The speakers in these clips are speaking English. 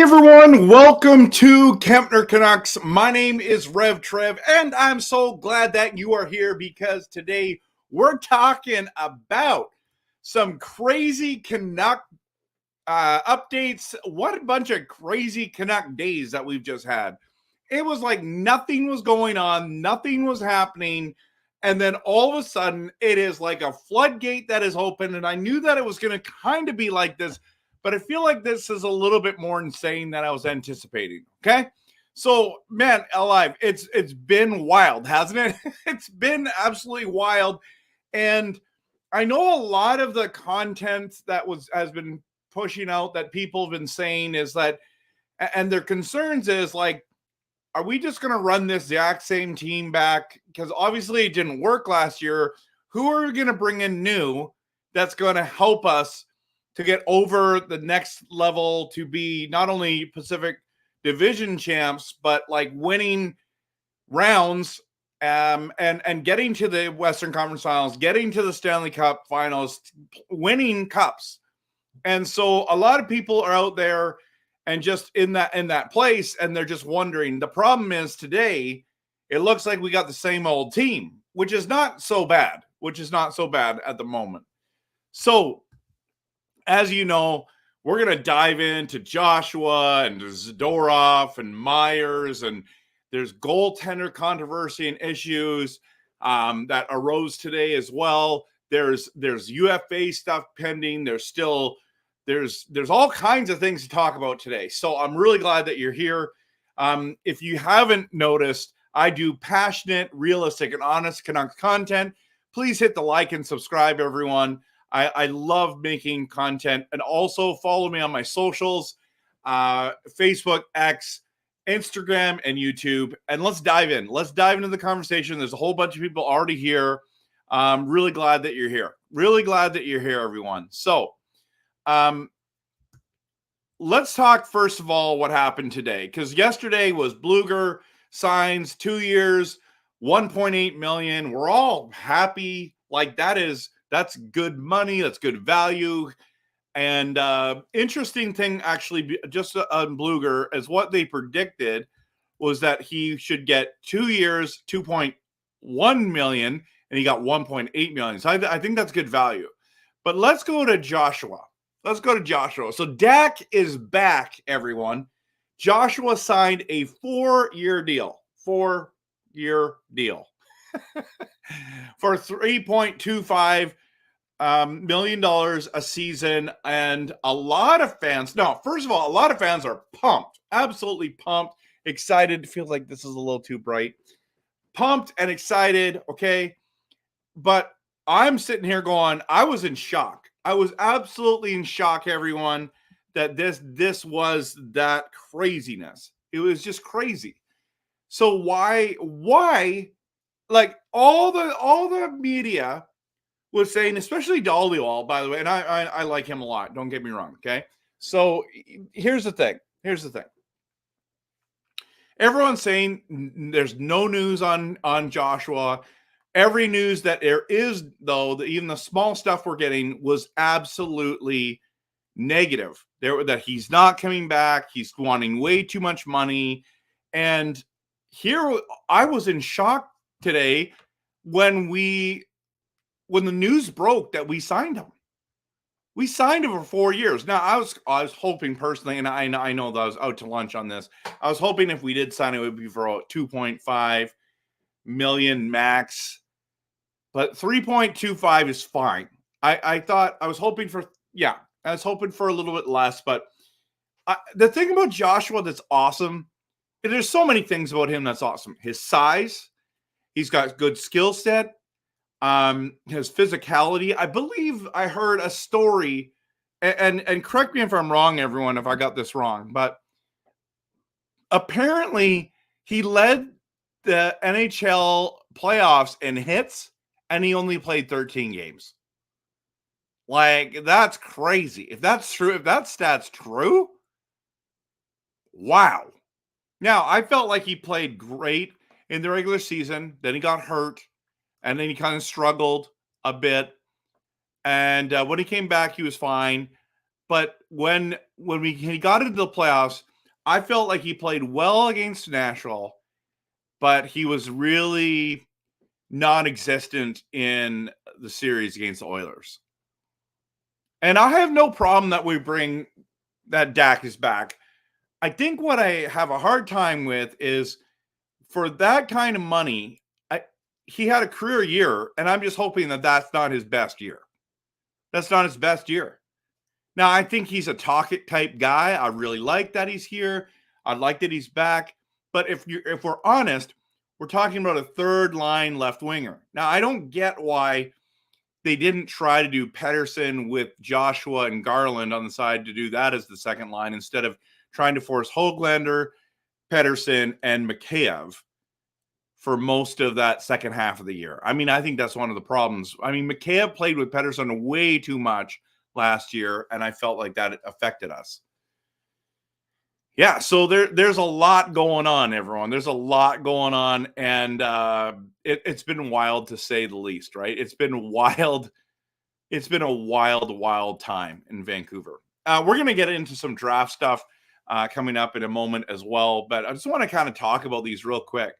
everyone, welcome to Kempner Canucks. My name is RevTrev, and I'm so glad that you are here because today we're talking about some crazy Canuck updates. What a bunch of crazy Canuck days that we've just had. It was like nothing was going on, nothing was happening, and then all of a sudden it is like a floodgate that is open, and I knew that it was going to kind of be like this, but I feel like this is a little bit more insane than I was anticipating. Okay. So, man, alive, it's been wild, hasn't it? It's been absolutely wild. And I know a lot of the content that has been pushing out that people have been saying is that, and their concerns is like, are we just going to run this exact same team back? Because obviously it didn't work last year. Who are we going to bring in new that's going to help us to get over the next level to be not only Pacific Division champs, but like winning rounds and getting to the Western Conference Finals, getting to the Stanley Cup Finals, winning cups. And so a lot of people are out there and just in that place, and they're just wondering. The problem is today, it looks like we got the same old team, which is not so bad, at the moment. So, as you know, we're going to dive into Joshua and Zadorov and Myers, and there's goaltender controversy and issues that arose today as well. There's UFA stuff pending. There's all kinds of things to talk about today. So I'm really glad that you're here. If you haven't noticed, I do passionate, realistic, and honest Canucks content. Please hit the like and subscribe, everyone. I love making content. And also follow me on my socials, Facebook, X, Instagram, and YouTube. And let's dive in. Let's dive into the conversation. There's a whole bunch of people already here. I'm really glad that you're here. Really glad that you're here, everyone. So let's talk first of all what happened today, because yesterday was Bluger signs 2 years, $1.8 million. We're all happy. Like that's good money. That's good value. And interesting thing actually, just on Bluger, is what they predicted was that he should get 2 years, $2.1 million, and he got $1.8 million. So I think that's good value. But let's go to Joshua. So Dak is back, everyone. Joshua signed a 4-year deal. 4-year deal. For $3.25 million a season. And a lot of fans, no, first of all, a lot of fans are pumped. Absolutely pumped. Excited. Feel like this is a little too bright. Pumped and excited, okay? But I'm sitting here going, I was in shock. I was absolutely in shock, everyone, that this was that craziness. It was just crazy. So why, like all the media was saying, especially Dhaliwal, by the way, and I like him a lot. Don't get me wrong, okay? So here's the thing. Everyone's saying there's no news on Joshua. Every news that there is, though, even the small stuff we're getting was absolutely negative. That he's not coming back. He's wanting way too much money. And here I was in shock today when the news broke that we signed him. We signed him for 4 years. Now, I was hoping personally, and I know that I was out to lunch on this. I was hoping if we did sign it, it would be for 2.5 million max. But 3.25 is fine. I was hoping for a little bit less. But the thing about Joshua that's awesome, there's so many things about him that's awesome. His size, he's got good skill set, his physicality. I believe I heard a story, and correct me if I'm wrong, everyone, if I got this wrong, but apparently he led the NHL playoffs in hits, and he only played 13 games. Like, that's crazy. If that's true, if that stat's true, wow. Now, I felt like he played great in the regular season. Then he got hurt, and then he kind of struggled a bit. And when he came back, he was fine. But when he got into the playoffs, I felt like he played well against Nashville, but he was really non-existent in the series against the Oilers. And I have no problem that we bring that Dak is back. I think what I have a hard time with is for that kind of money, he had a career year, and I'm just hoping that that's not his best year. That's not his best year. Now, I think he's a talk-it type guy. I really like that he's here. I like that he's back. But if we're honest, we're talking about a third-line left winger. Now, I don't get why they didn't try to do Pettersson with Joshua and Garland on the side to do that as the second line instead of trying to force Höglander, Pettersson, and Mikheyev for most of that second half of the year. I mean, I think that's one of the problems. I mean, Mikheyev played with Pettersson way too much last year, and I felt like that affected us. Yeah, so there's a lot going on, everyone. There's a lot going on, and it's been wild to say the least, right? It's been wild. It's been a wild time in Vancouver. We're going to get into some draft stuff coming up in a moment as well, but I just want to kind of talk about these real quick.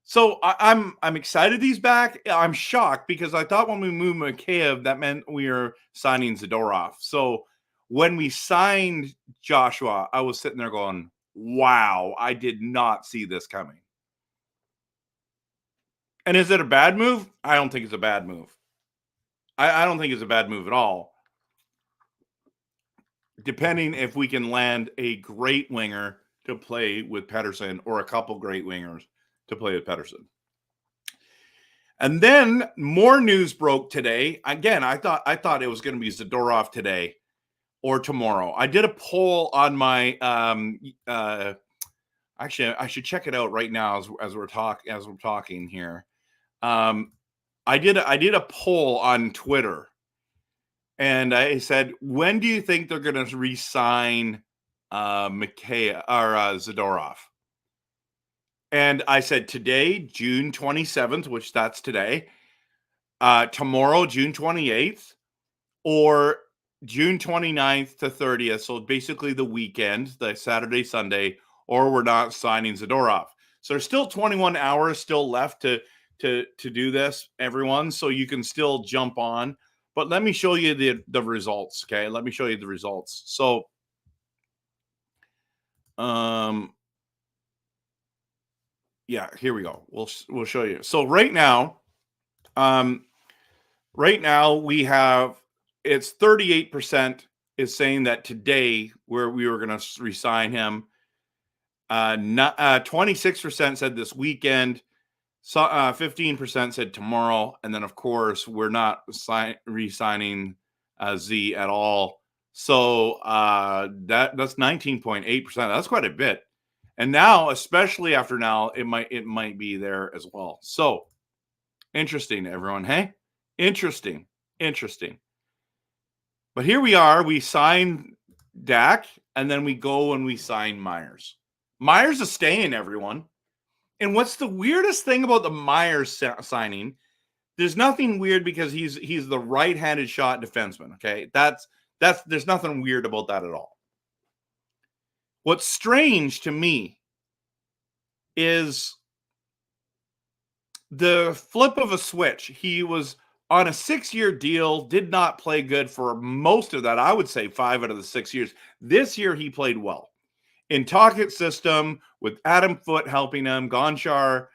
So I'm excited he's back. I'm shocked because I thought when we moved Mikheyev, that meant we were signing Zadorov. So when we signed Joshua, I was sitting there going, wow, I did not see this coming. And is it a bad move? I don't think it's a bad move. I don't think it's a bad move at all. Depending if we can land a great winger to play with Pettersson or a couple great wingers to play with Pettersson. And then more news broke today. Again, I thought it was going to be Zadorov today or tomorrow. I did a poll on my actually I should check it out right now as we're talking here. I did a poll on Twitter, and I said, when do you think they're going to re-sign Mikheyev or Zadorov? And I said today, June 27th, which that's today, tomorrow, June 28th, or June 29th to 30th. So basically the weekend, the Saturday, Sunday, or we're not signing Zadorov. So there's still 21 hours still left to do this, everyone. So you can still jump on. But let me show you the results, okay? Let me show you the results. So, yeah, here we go. We'll show you. So right now we have, it's 38% is saying that today where we were going to re-sign him. 26% said this weekend. So 15% said tomorrow, and then of course we're not re-signing Z at all. So that's 19.8%. That's quite a bit. And now, especially after now, it might be there as well. So interesting, everyone. Hey, interesting. But here we are. We signed Dak, and then we go and we sign Myers. Myers is staying, everyone. And what's the weirdest thing about the Myers signing? There's nothing weird because he's the right-handed shot defenseman. Okay, that's there's nothing weird about that at all. What's strange to me is the flip of a switch. He was on a 6-year deal, did not play good for most of that. I would say 5 out of the 6 years. This year he played well. In Tocchet's system, with Adam Foote helping him, Gonchar,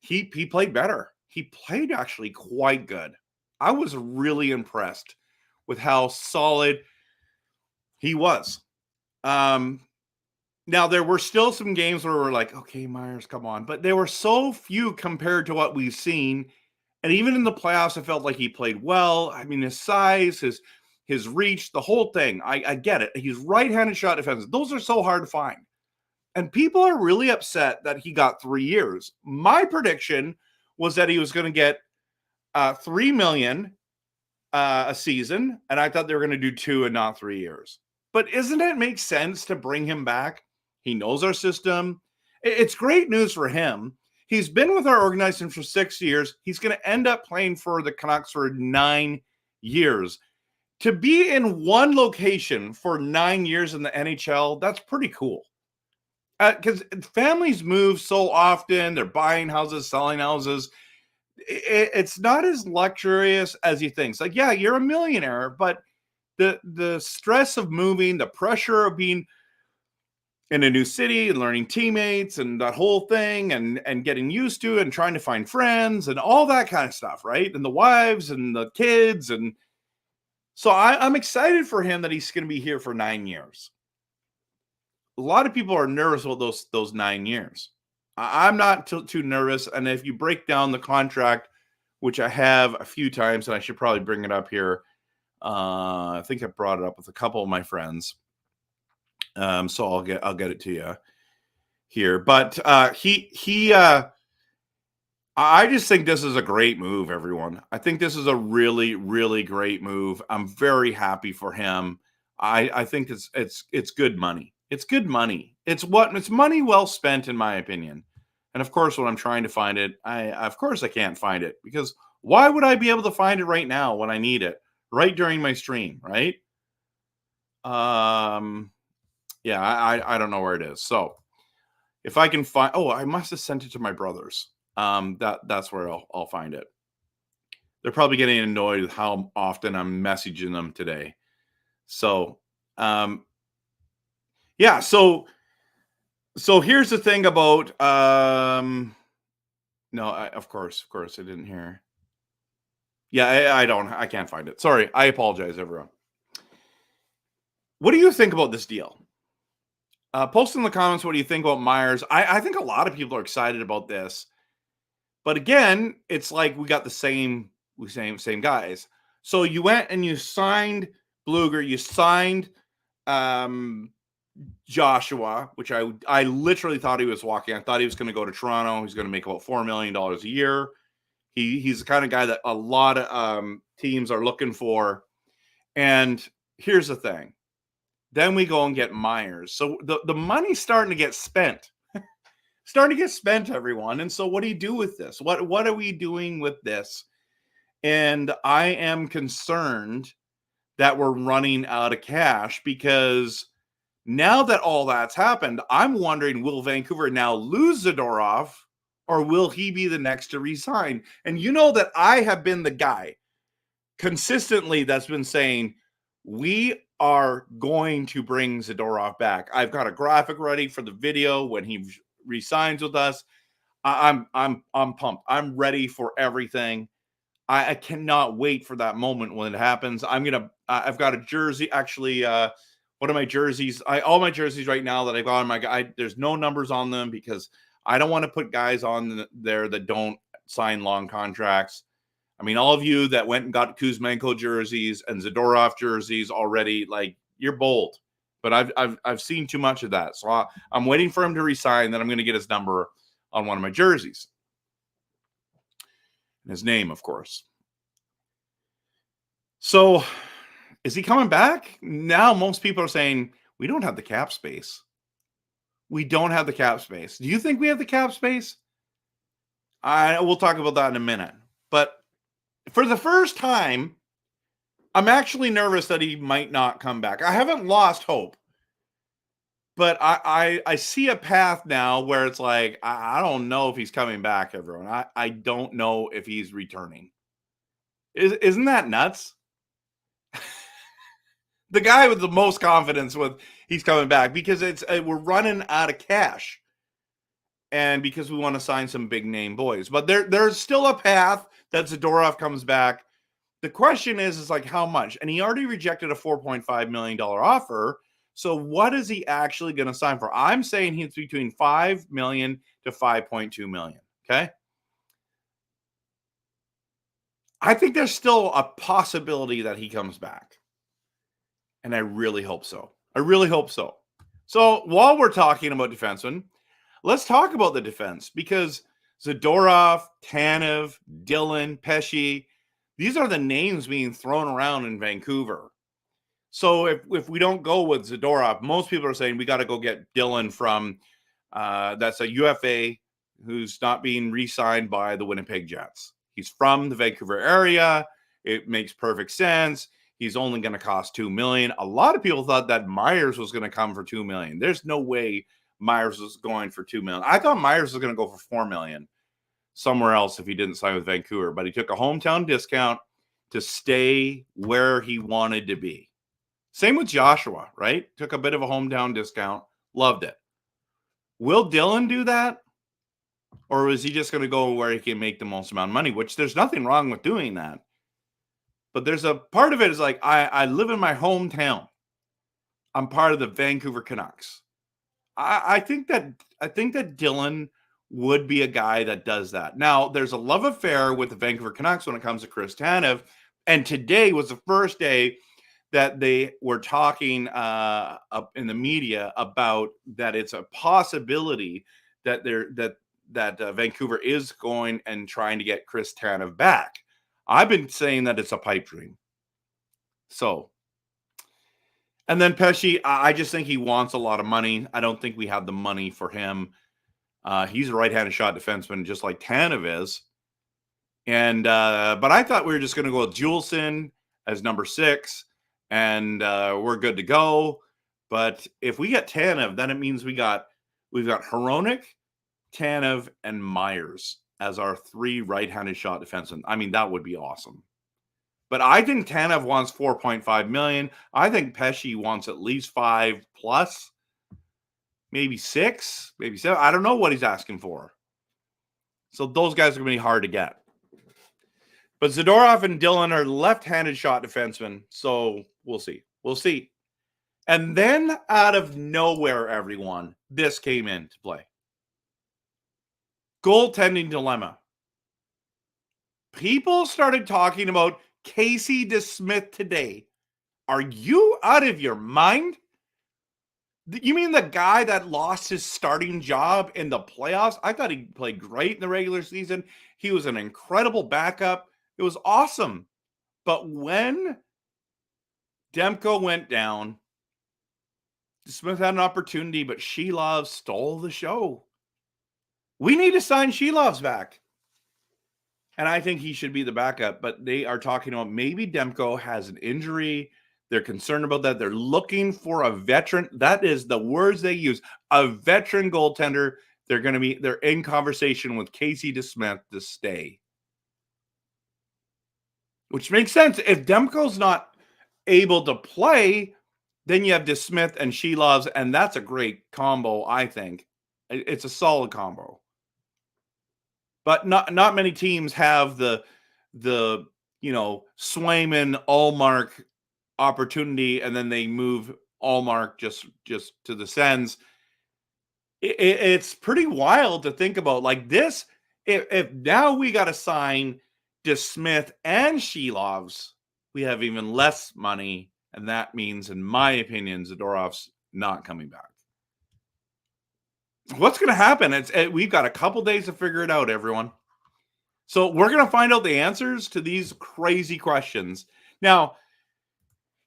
he played better. He played actually quite good. I was really impressed with how solid he was. Now, there were still some games where we're like, okay, Myers, come on. But there were so few compared to what we've seen. And even in the playoffs, I felt like he played well. I mean, his size, his reach, the whole thing. I get it. He's right-handed shot defense. Those are so hard to find. And people are really upset that he got 3 years. My prediction was that he was going to get $3 million a season, and I thought they were going to do 2 and not 3 years. But isn't it make sense to bring him back? He knows our system. It's great news for him. He's been with our organization for 6 years. He's going to end up playing for the Canucks for 9 years. To be in one location for 9 years in the NHL, that's pretty cool. because families move so often. They're buying houses, selling houses. It's not as luxurious as you think. It's like, yeah, you're a millionaire, but the stress of moving, the pressure of being in a new city and learning teammates and that whole thing and getting used to it and trying to find friends and all that kind of stuff, right? And the wives and the kids. And so I'm excited for him that he's going to be here for 9 years. A lot of people are nervous about those 9 years. I'm not too nervous. And if you break down the contract, which I have a few times, and I should probably bring it up here. I think I brought it up with a couple of my friends. So I'll get it to you here. But I just think this is a great move, everyone. I think this is a really, really great move. I'm very happy for him. I think it's good money. It's good money. It's money well spent, in my opinion. And of course, when I'm trying to find it, of course I can't find it, because why would I be able to find it right now when I need it? Right during my stream, right? Yeah, I don't know where it is. So if I can find, I must have sent it to my brothers. That's where I'll find it. They're probably getting annoyed with how often I'm messaging them today. So, yeah. So here's the thing about, no, of course I didn't hear. Yeah, I can't find it. Sorry. I apologize, everyone. What do you think about this deal? Post in the comments what do you think about Myers. I think a lot of people are excited about this. But again, it's like we got the same guys. So you went and you signed Bluger, you signed Joshua, which I literally thought he was walking. I thought he was going to go to Toronto. He's going to make about $4 million a year. He's the kind of guy that a lot of teams are looking for. And here's the thing. Then we go and get Myers. So the money's starting to get spent. Starting to get spent, everyone. And so what do you do with this? What are we doing with this? And I am concerned that we're running out of cash, because now that all that's happened, I'm wondering, will Vancouver now lose Zadorov, or will he be the next to resign? And you know that I have been the guy consistently that's been saying, we are going to bring Zadorov back. I've got a graphic ready for the video when he resigns with us. I'm pumped. I'm ready for everything. I cannot wait for that moment when it happens. I've got a jersey. Actually, one of my jerseys, all my jerseys right now that I've got on my guy, there's no numbers on them, because I don't want to put guys on there that don't sign long contracts. I mean, all of you that went and got Kuzmenko jerseys and Zadorov jerseys already, like, you're bold. But I've seen too much of that. So I'm waiting for him to resign. Then I'm going to get his number on one of my jerseys. And his name, of course. So is he coming back? Now most people are saying, we don't have the cap space. We don't have the cap space. Do you think we have the cap space? We'll talk about that in a minute. But for the first time, I'm actually nervous that he might not come back. I haven't lost hope. But I see a path now where it's like, I don't know if he's coming back, everyone. I don't know if he's returning. Isn't that nuts? The guy with the most confidence with he's coming back, because we're running out of cash. And because we want to sign some big name boys. But there's still a path that Zadorov comes back. The question is like, how much? And he already rejected a $4.5 million offer. So what is he actually going to sign for? I'm saying he's between $5 million to $5.2 million. Okay. I think there's still a possibility that he comes back. And I really hope so. I really hope so. So while we're talking about defensemen, let's talk about the defense, because Zadorov, Tanev, Dillon, Pesce, these are the names being thrown around in Vancouver. So if we don't go with Zadorov, most people are saying we got to go get Dillon from that's a UFA who's not being re-signed by the Winnipeg Jets. He's from the Vancouver area. It makes perfect sense. He's only going to cost $2 million. A lot of people thought that Myers was going to come for $2 million. There's no way Myers was going for $2 million. I thought Myers was going to go for $4 million somewhere else if he didn't sign with Vancouver, but he took a hometown discount to stay where he wanted to be. Same with Joshua, right? Took a bit of a hometown discount. Loved it. Will Dylan do that? Or is he just going to go where he can make the most amount of money? Which there's nothing wrong with doing that. But there's a part of it is like, I live in my hometown. I'm part of the Vancouver Canucks. I think that Dylan would be a guy that does that. Now, there's a love affair with the Vancouver Canucks when it comes to Chris Tanev. And today was the first day that they were talking up in the media about that it's a possibility that Vancouver is going and trying to get Chris Tanev back. I've been saying that it's a pipe dream. So, and then Pesce, I just think he wants a lot of money. I don't think we have the money for him. He's a right-handed shot defenseman, just like Tanev is. And but I thought we were just going to go with Juleson as number 6, and we're good to go. But if we get Tanev, then it means we've got Hronek, Tanev, and Myers as our 3 right-handed shot defensemen. I mean, that would be awesome. But I think Tanev wants $4.5 million. I think Pesce wants at least 5 plus, maybe 6, maybe 7. I don't know what he's asking for. So those guys are going to be hard to get. But Zadorov and Dylan are left-handed shot defensemen, so we'll see. We'll see. And then out of nowhere, everyone, this came into play. Goaltending dilemma. People started talking about Casey DeSmith today. Are you out of your mind? You mean the guy that lost his starting job in the playoffs? I thought he played great in the regular season. He was an incredible backup. It was awesome. But when Demko went down, DeSmith had an opportunity, but Sheilov stole the show. We need to sign Sheilov's back. And I think he should be the backup, but they are talking about maybe Demko has an injury. They're concerned about that. They're looking for a veteran. That is the words they use. A veteran goaltender. They're in conversation with Casey DeSmith to stay. Which makes sense. If Demko's not able to play, then you have DeSmith and Sheilov's, and that's a great combo, I think. It's a solid combo. But not many teams have the Swayman Allmark opportunity, and then they move Allmark just to the Sens. It's pretty wild to think about like this. If now we got to sign DeSmith and Sheilov's, we have even less money, and that means, in my opinion, Zadorov's not coming back. What's going to happen? We've got a couple days to figure it out, everyone. So we're going to find out the answers to these crazy questions. Now,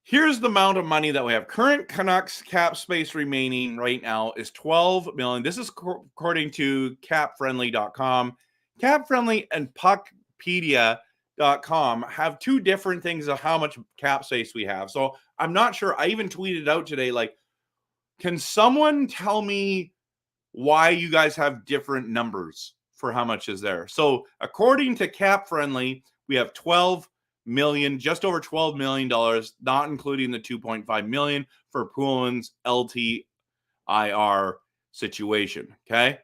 here's the amount of money that we have. Current Canucks cap space remaining right now is $12 million. This is according to capfriendly.com. Capfriendly and puckpedia.com have two different things of how much cap space we have. So I'm not sure. I even tweeted out today, like, can someone tell me why you guys have different numbers for how much is there? So according to Cap Friendly, we have $12 million, just over $12 million, not including the $2.5 million for Pulin's LTIR situation. Okay.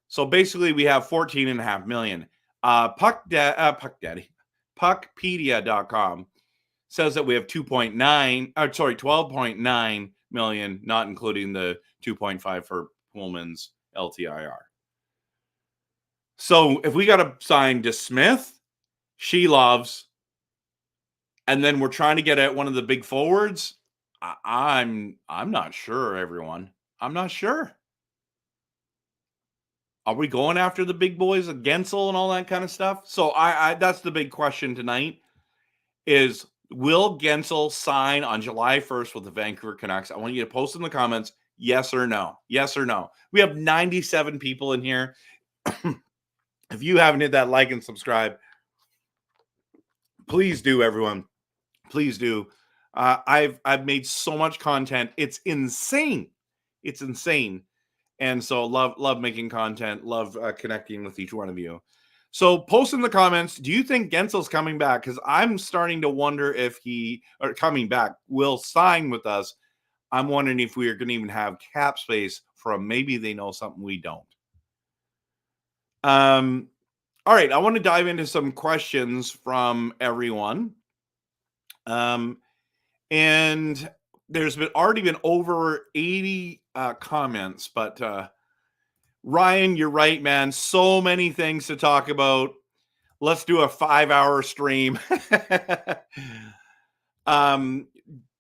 So basically we have $14.5 million. Puckpedia.com says that we have 12.9 million, not including the 2.5 for Pullman's LTIR. So if we got to sign DeSmith, Sheilov's, and then we're trying to get at one of the big forwards, I'm not sure, everyone. I'm not sure. Are we going after the big boys, Guentzel and all that kind of stuff? So I that's the big question tonight is, will Guentzel sign on July 1st with the Vancouver Canucks? I want you to post in the comments, yes or no. Yes or no. We have 97 people in here. If you haven't hit that like and subscribe, please do, everyone. Please do. I've made so much content. It's insane. It's insane. And so love making content, love connecting with each one of you. So post in the comments, do you think Guentzel's coming back? Because I'm starting to wonder if he, or coming back, will sign with us. I'm wondering if we are going to even have cap space for him. Maybe they know something we don't. All right, I want to dive into some questions from everyone. And there's already been over 80 comments, but Ryan, you're right, man. So many things to talk about. Let's do a 5-hour stream.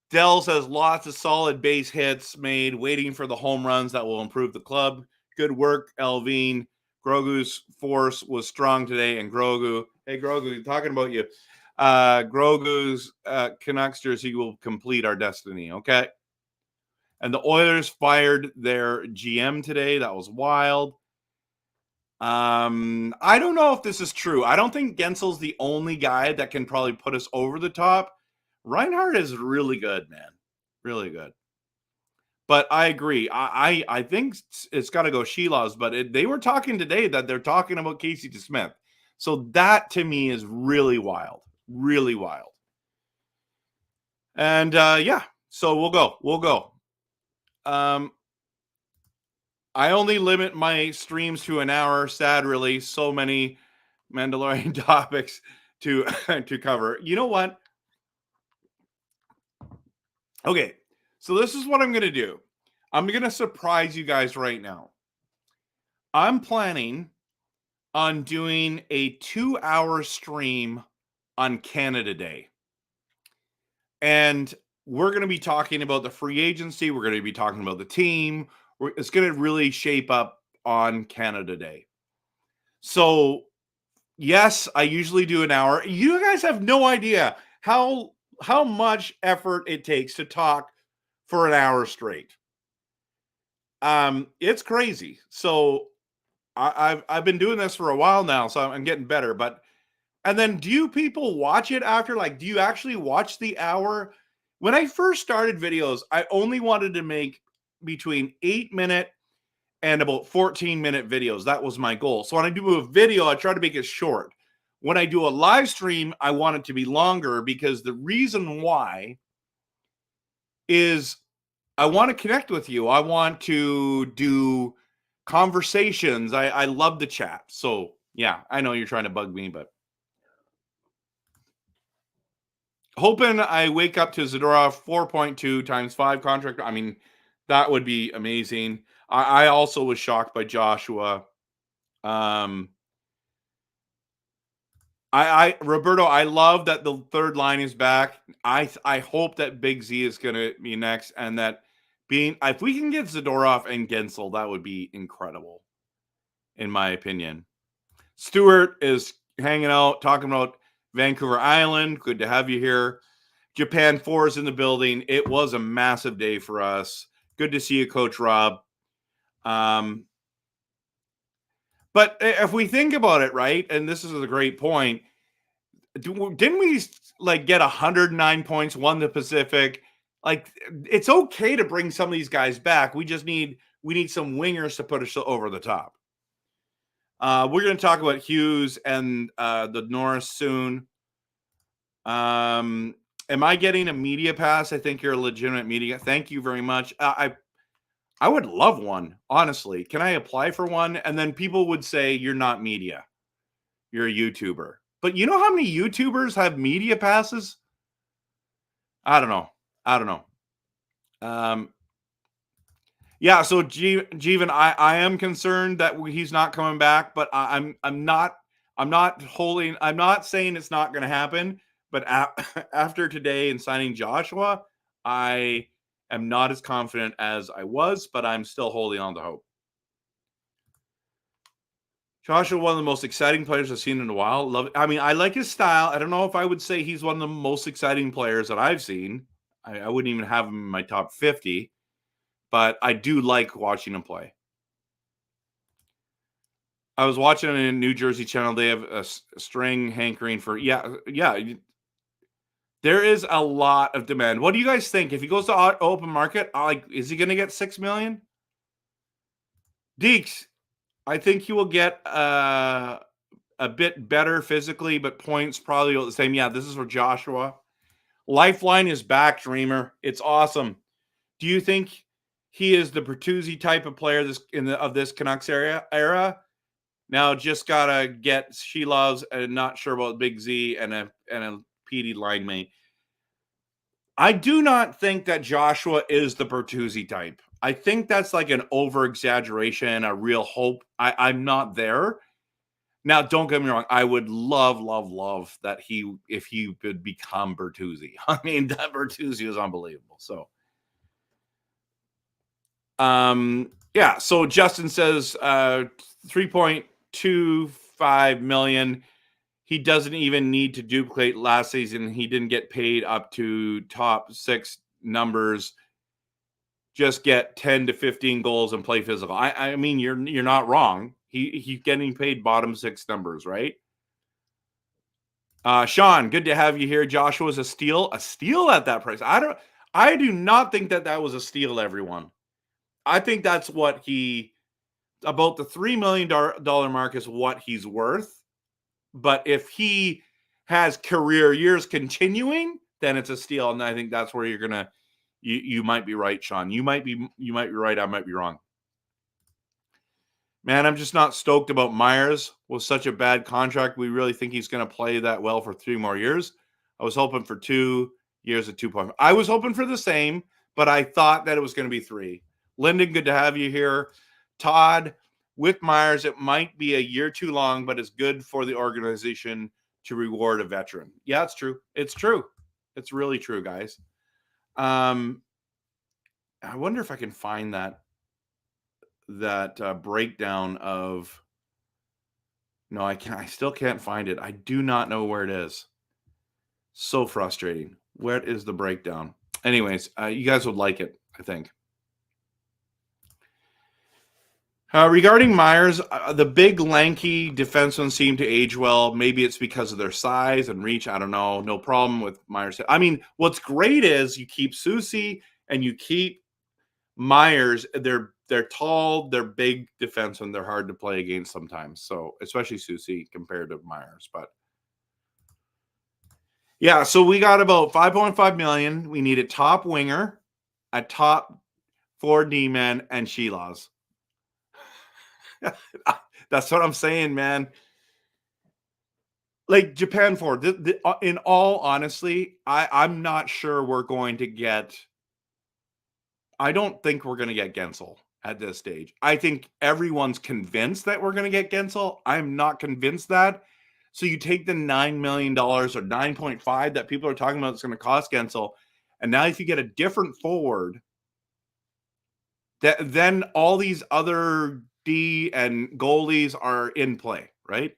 Dell says lots of solid base hits made, waiting for the home runs that will improve the club. Good work, Elvine. Grogu's force was strong today, and Grogu. Hey, Grogu, talking about you. Grogu's Canucks jersey will complete our destiny, okay? And the Oilers fired their GM today. That was wild. I don't know if this is true. I don't think Guentzel's the only guy that can probably put us over the top. Reinhart is really good, man. Really good. But I agree. I think it's got to go Sheila's, but they were talking today that they're talking about Casey DeSmith. So that to me is really wild. Really wild. And yeah, so we'll go. I only limit my streams to an hour. Sad, really. So many Mandalorian topics to cover. You know what? Okay, so this is what I'm going to do. I'm going to surprise you guys right now. I'm planning on doing a 2-hour stream on Canada Day. And we're going to be talking about the free agency. We're going to be talking about the team. It's going to really shape up on Canada Day. So, yes, I usually do an hour. You guys have no idea how much effort it takes to talk for an hour straight. It's crazy. So I've been doing this for a while now, so I'm getting better. But and then do you people watch it after? Like, do you actually watch the hour? When I first started videos, I only wanted to make between 8-minute and about 14-minute videos. That was my goal. So when I do a video, I try to make it short. When I do a live stream, I want it to be longer because the reason why is I want to connect with you. I want to do conversations. I love the chat. So yeah, I know you're trying to bug me, but hoping I wake up to Zadorov 4.2 times 5 contract. I mean, that would be amazing. I also was shocked by Joshua. Roberto, I love that the third line is back. I hope that Big Z is going to be next, and that if we can get Zadorov and Guentzel, that would be incredible, in my opinion. Stuart is hanging out, talking about Vancouver Island. Good to have you here. Japan 4 is in the building. It was a massive day for us. Good to see you, Coach Rob. But if we think about it, right, and this is a great point, didn't we get 109 points, won the Pacific? Like, it's okay to bring some of these guys back. We need some wingers to put us over the top. We're going to talk about Hughes and the Norris soon. Am I getting a media pass? I think you're a legitimate media. Thank you very much. I would love one, honestly. Can I apply for one? And then people would say, you're not media. You're a YouTuber. But you know how many YouTubers have media passes? I don't know. Yeah, so Jeevan, I am concerned that he's not coming back, but I'm not saying it's not going to happen. But after today and signing Joshua, I am not as confident as I was, but I'm still holding on to hope. Joshua, one of the most exciting players I've seen in a while. I like his style. I don't know if I would say he's one of the most exciting players that I've seen. I wouldn't even have him in my top 50, but I do like watching him play. I was watching on a New Jersey channel. They have a string hankering for, yeah. There is a lot of demand. What do you guys think? If he goes to open market, is he going to get $6 million? Deeks, I think he will get a bit better physically, but points probably the same. Yeah, this is for Joshua. Lifeline is back, Dreamer. It's awesome. Do you think he is the Bertuzzi type of player of this Canucks era? Now just gotta get Shilovs and not sure about Big Z and a PD line mate. I do not think that Joshua is the Bertuzzi type. I think that's like an over exaggeration, a real hope. I'm not there. Now, don't get me wrong. I would love that if he could become Bertuzzi. I mean, that Bertuzzi is unbelievable. So, yeah. So Justin says 3.25 million. He doesn't even need to duplicate last season. He didn't get paid up to top 6 numbers. Just get 10 to 15 goals and play physical. I mean, you're not wrong. He's getting paid bottom 6 numbers, right? Sean, good to have you here. Joshua's a steal at that price. I do not think that was a steal, everyone. I think that's what about the $3 million mark is what he's worth. But if he has career years continuing, then it's a steal. And I think that's where you're gonna you might be right, Sean. You might be right. I might be wrong. Man, I'm just not stoked about Myers. Was such a bad contract. We really think he's going to play that well for 3 more years. I was hoping for 2 years at 2.5. I was hoping for the same, but I thought that it was going to be 3. Lyndon, good to have you here. Todd, with Myers, it might be a year too long, but it's good for the organization to reward a veteran. Yeah, it's true. It's true. It's really true, guys. I wonder if I can find that breakdown of. No, I can't. I still can't find it. I do not know where it is. So frustrating. Where is the breakdown? Anyways, you guys would like it, I think. Regarding Myers, the big lanky defensemen seem to age well. Maybe it's because of their size and reach. I don't know. No problem with Myers. I mean, what's great is you keep SOOO and you keep Myers. They're tall, they're big defensemen. They're hard to play against sometimes. So especially SOOO compared to Myers. But yeah, so we got about 5.5 million. We need a top winger, a top 4 D-men, and Shilovs. That's what I'm saying, man. Like Japan Ford. In all honesty, I'm not sure we're going to get. I don't think we're going to get Guentzel at this stage. I think everyone's convinced that we're going to get Guentzel. I'm not convinced that. So you take the $9 million or 9.5 that people are talking about it's going to cost Guentzel, and now if you get a different forward, then all these other D and goalies are in play, right?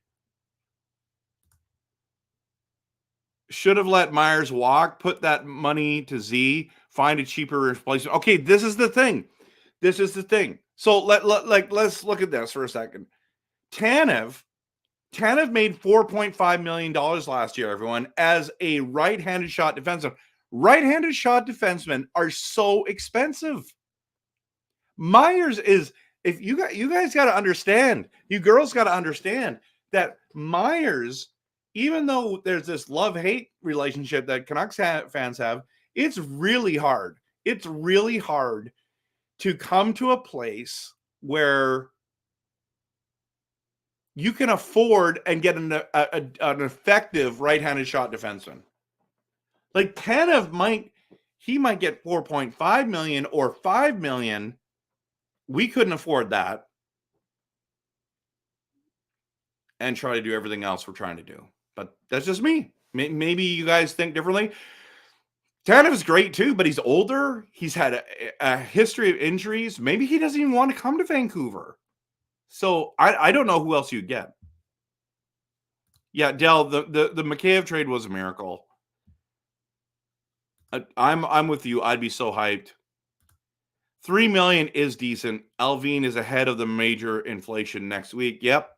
Should have let Myers walk, put that money to Z, find a cheaper replacement. Okay, this is the thing. So let's look at this for a second. Tanev made $4.5 million last year, everyone, as a right-handed shot defenseman. Right-handed shot defensemen are so expensive. Myers is, if you guys got to understand, you girls got to understand that Myers, even though there's this love-hate relationship that Canucks fans have, it's really hard. It's really hard to come to a place where you can afford and get an effective right-handed shot defenseman. Like Tanev might get 4.5 million or 5 million. We couldn't afford that and try to do everything else we're trying to do. But that's just me. Maybe you guys think differently. Tanev is great too, but he's older. He's had a history of injuries. Maybe he doesn't even want to come to Vancouver. So I don't know who else you'd get. Yeah, Dell, the Mikheyev trade was a miracle. I'm with you. I'd be so hyped. $3 million is decent. Alvin is ahead of the major inflation next week. Yep.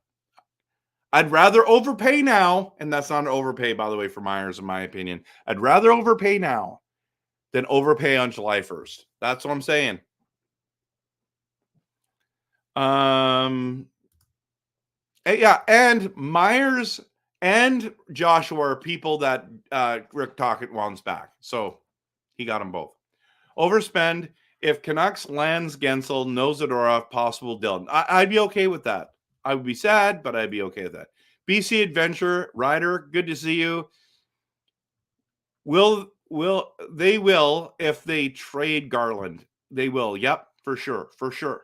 I'd rather overpay now, and that's not an overpay, by the way, for Myers, in my opinion. I'd rather overpay now than overpay on July 1st. That's what I'm saying. Yeah, and Myers and Joshua are people that Rick Tocchet wants back. So he got them both. Overspend. If Canucks lands Guentzel, no Zadorov, possible Dylan. I'd be okay with that. I would be sad, but I'd be okay with that. BC Adventure, Ryder, good to see you. Will if they trade Garland. They will. Yep, for sure.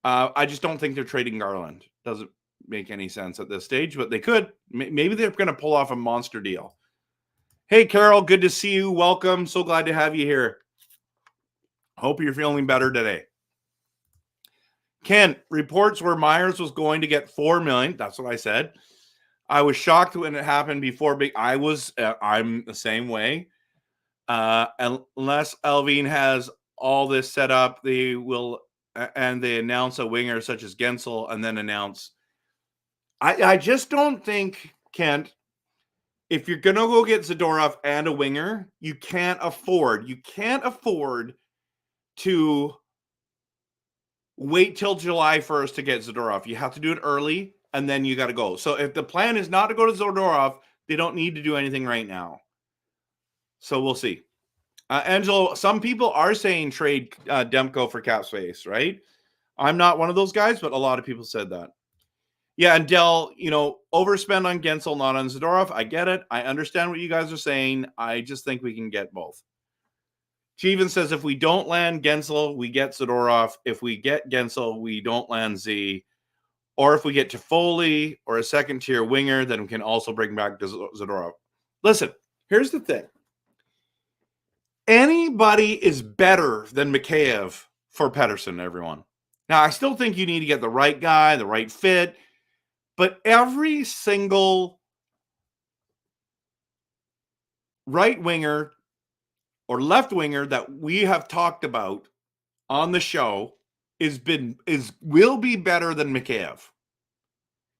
I just don't think they're trading Garland. Doesn't make any sense at this stage, but they could. Maybe they're going to pull off a monster deal. Hey, Carol, good to see you. Welcome. So glad to have you here. Hope you're feeling better today. Ken, reports where Myers was going to get $4 million. That's what I said. I was shocked when it happened before. I'm the same way. Unless Alvin has all this set up, they will, and they announce a winger such as Guentzel, and then announce. I just don't think, Kent, if you're gonna go get Zadorov and a winger, you can't afford to wait till July 1st to get Zadorov. You have to do it early, and then you got to go. So if the plan is not to go to Zadorov, they don't need to do anything right now. So we'll see. Angelo, some people are saying trade Demko for cap space, right? I'm not one of those guys, but a lot of people said that. Yeah, and Dell, overspend on Guentzel, not on Zadorov. I get it. I understand what you guys are saying. I just think we can get both. Cheevan says if we don't land Guentzel, we get Zadorov. If we get Guentzel, we don't land Z. Or if we get Toffoli or a second-tier winger, then we can also bring back Zadorov. Listen, here's the thing. Anybody is better than Mikheyev for Pettersson, everyone. Now, I still think you need to get the right guy, the right fit, but every single right winger or left winger that we have talked about on the show will be better than Mikheyev.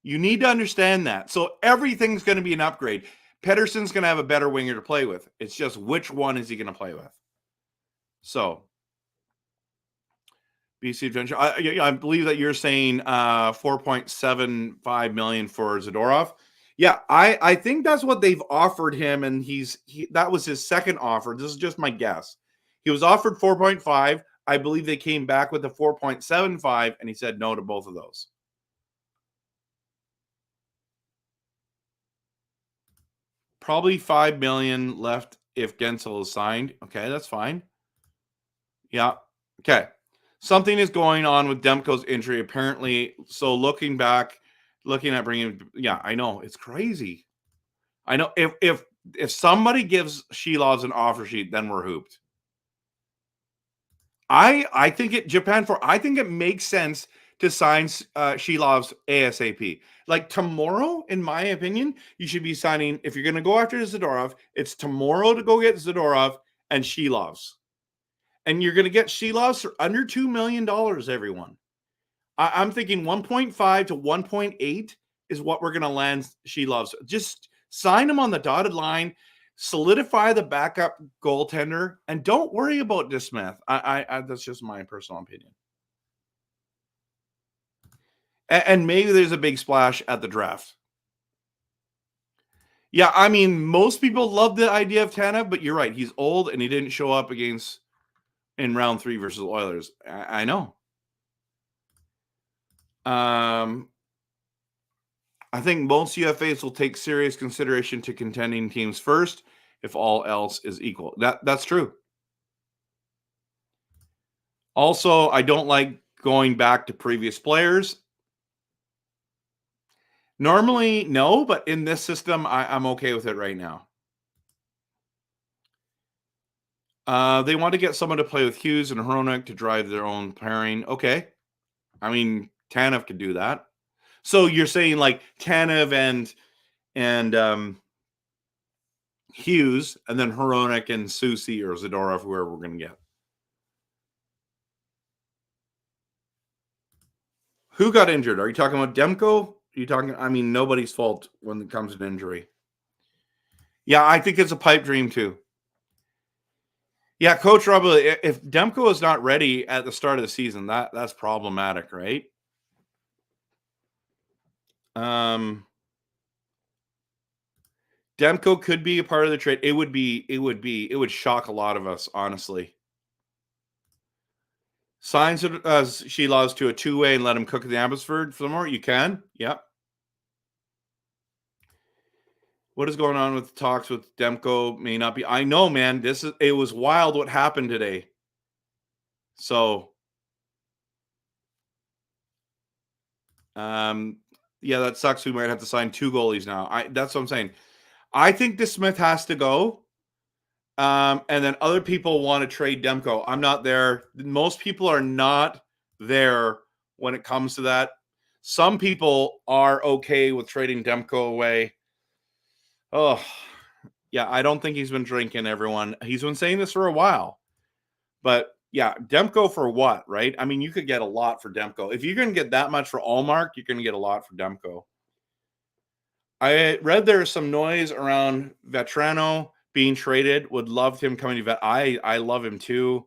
You need to understand that. So everything's going to be an upgrade. Pettersson's going to have a better winger to play with. It's just which one is he going to play with? So, BC Adventure. I believe that you're saying $4.75 million for Zadorov. Yeah, I think that's what they've offered him, and that was his second offer. This is just my guess. He was offered 4.5. I believe they came back with a 4.75, and he said no to both of those. Probably $5 million left if Guentzel is signed. Okay, that's fine. Yeah. Okay. Something is going on with Demko's injury, apparently. So looking at bringing, yeah, I know it's crazy. I know if somebody gives Shilovs an offer sheet, then we're hooped. I think it makes sense to sign Shilovs ASAP. Like tomorrow, in my opinion, you should be signing. If you're going to go after Zadorov, it's tomorrow to go get Zadorov and Shilovs. And you're going to get Shilovs for under $2 million, everyone. I'm thinking 1.5 to 1.8 is what we're going to land Shilovs. Just sign him on the dotted line, solidify the backup goaltender, and don't worry about DeSmith. I that's just my personal opinion. And maybe there's a big splash at the draft. Yeah, I mean, most people love the idea of Tanev, but you're right. He's old, and he didn't show up in round 3 versus Oilers. I know. I think most UFAs will take serious consideration to contending teams first if all else is equal. That's true. Also, I don't like going back to previous players. Normally, no, but in this system, I'm okay with it right now. They want to get someone to play with Hughes and Hronek to drive their own pairing. Okay. I mean, Tanev could do that. So you're saying like Tanev and Hughes, and then Hronek and SOOO or Zadorov, whoever we're going to get. Who got injured? Are you talking about Demko? Nobody's fault when it comes to injury. Yeah, I think it's a pipe dream too. Yeah, Coach Rob, if Demko is not ready at the start of the season, that's problematic, right? Demko could be a part of the trade. It would shock a lot of us, honestly. Signs it as she loves to a two-way and let him cook in the Abbotsford for more. You can. Yep. What is going on with talks with Demko? May not be. I know, man. It was wild what happened today. So, yeah, that sucks. We might have to sign 2 goalies now. That's what I'm saying. I think DeSmith has to go. And then other people want to trade Demko. I'm not there. Most people are not there when it comes to that. Some people are okay with trading Demko away. Oh, yeah, I don't think he's been drinking, everyone. He's been saying this for a while. But yeah, Demko for what, right? I mean, you could get a lot for Demko. If you're going to get that much for Allmark, you're going to get a lot for Demko. I read there's some noise around Vetrano being traded. Would love him coming to Vet. I love him too.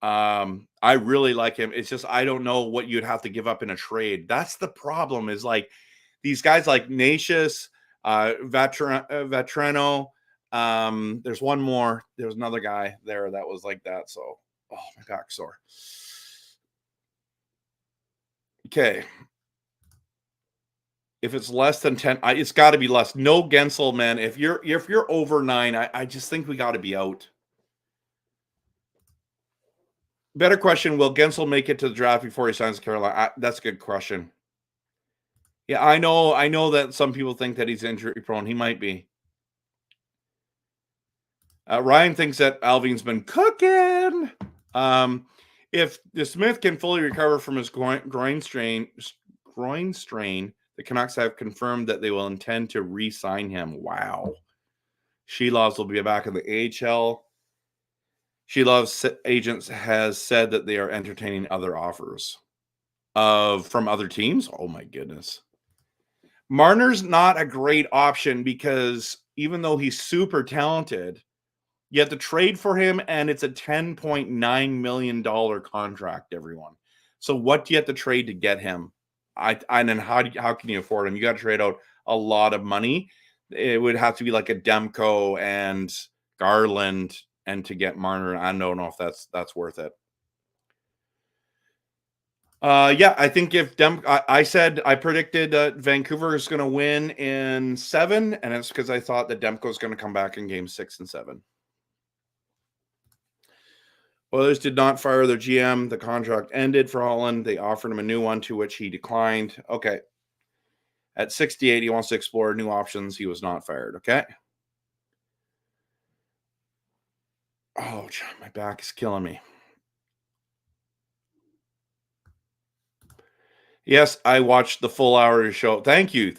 I really like him. It's just I don't know what you'd have to give up in a trade. That's the problem. Is like these guys like Natius, Vetrano. There's one more. There's another guy there that was like that. So, oh my God, sore. Okay. If it's less than 10, it's got to be less. No Guentzel, man. If you're over 9, I just think we got to be out. Better question: will Guentzel make it to the draft before he signs Carolina? That's a good question. Yeah, I know that some people think that he's injury prone. He might be. Ryan thinks that Alvin's been cooking. If DeSmith can fully recover from his groin strain, the Canucks have confirmed that they will intend to re-sign him. Wow. Shelovs will be back in the AHL. Shelov's agents has said that they are entertaining other offers from other teams. Oh my goodness. Marner's not a great option because even though he's super talented, you have to trade for him, and it's a $10.9 million contract, everyone. So what do you have to trade to get him? And then how can you afford him? You got to trade out a lot of money. It would have to be like a Demko and Garland, and to get Marner, I don't know if that's worth it. Yeah, I think if I predicted Vancouver is going to win in 7, and it's because I thought that Demko is going to come back in game 6 and 7. Oilers did not fire their GM. The contract ended for Holland. They offered him a new one, to which he declined. Okay. At 68, he wants to explore new options. He was not fired. Okay. Oh, my back is killing me. Yes, I watched the full hour of your show. Thank you.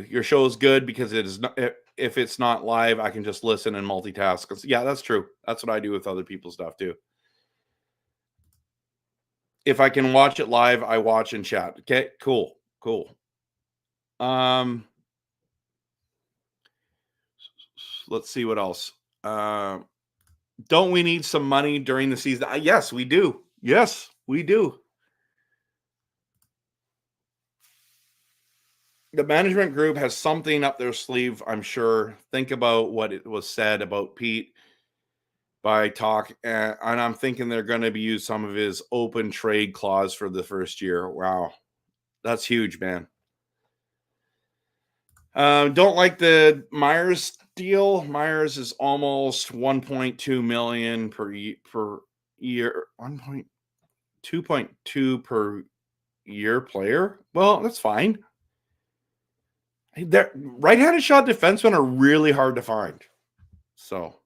Your show is good because it is not. If it's not live, I can just listen and multitask. Yeah, that's true. That's what I do with other people's stuff too. If I can watch it live, I watch and chat. Okay, cool. Let's see what else. Don't we need some money during the season? Yes, we do. Yes, we do. The management group has something up their sleeve, I'm sure. Think about what it was said about Pete by Talk, and I'm thinking they're going to use some of his open trade clause for the first year. Wow, that's huge, man. Don't like the Myers deal. Myers is almost 1.2 million per year. 2.2 per year player. Well, that's fine. Right-handed shot defensemen are really hard to find. So,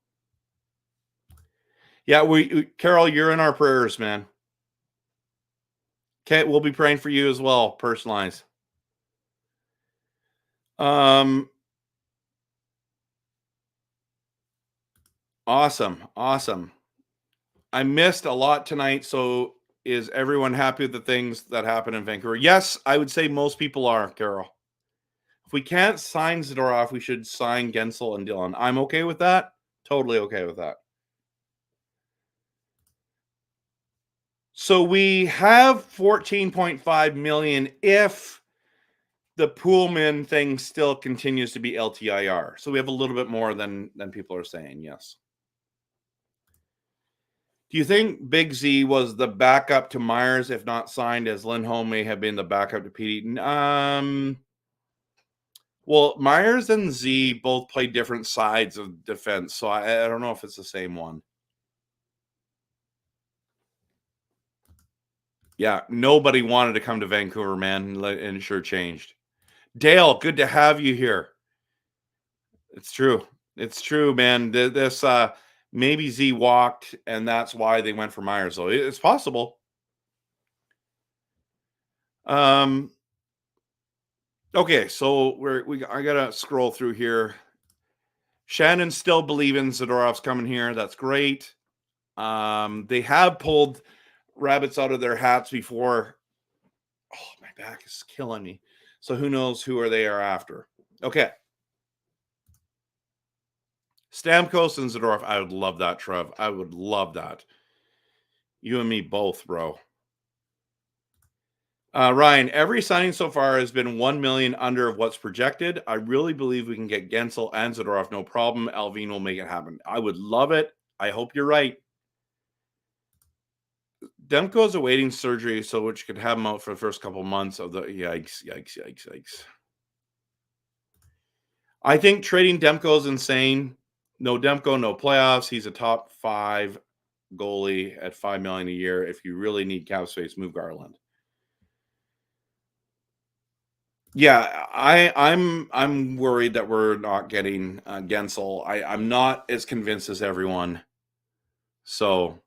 yeah, Carol, you're in our prayers, man. Okay, we'll be praying for you as well, personalized. Awesome. I missed a lot tonight, so is everyone happy with the things that happened in Vancouver? Yes, I would say most people are, Carol. If we can't sign Zadorov, we should sign Guentzel and Dillon. I'm okay with that. Totally okay with that. So we have 14.5 million if the Poolman thing still continues to be LTIR. So we have a little bit more than people are saying, yes. Do you think Big Z was the backup to Myers, if not signed, as Lindholm may have been the backup to Petey? Well, Myers and Z both play different sides of defense, so I don't know if it's the same one. Yeah, nobody wanted to come to Vancouver, man, and it sure changed. Dale, good to have you here. It's true. It's true, man. This maybe Z walked, and that's why they went for Myers. So it's possible. Okay, so I gotta scroll through here. Shannon still believing Zadorov's coming here. That's great. They have pulled rabbits out of their hats before. Oh, my back is killing me. So who knows who they are after? Okay. Stamkos and Zadorov. I would love that, Trev. I would love that. You and me both, bro. Ryan, every signing so far has been 1 million under of what's projected. I really believe we can get Guentzel and Zadorov, no problem. Alvin will make it happen. I would love it. I hope you're right. Demko is awaiting surgery, so which could have him out for the first couple months of the yikes. I think trading Demko is insane. No Demko, no playoffs. He's a top 5 goalie at $5 million a year. If you really need cap space, move Garland. Yeah, I'm worried that we're not getting Guentzel. I'm not as convinced as everyone. So,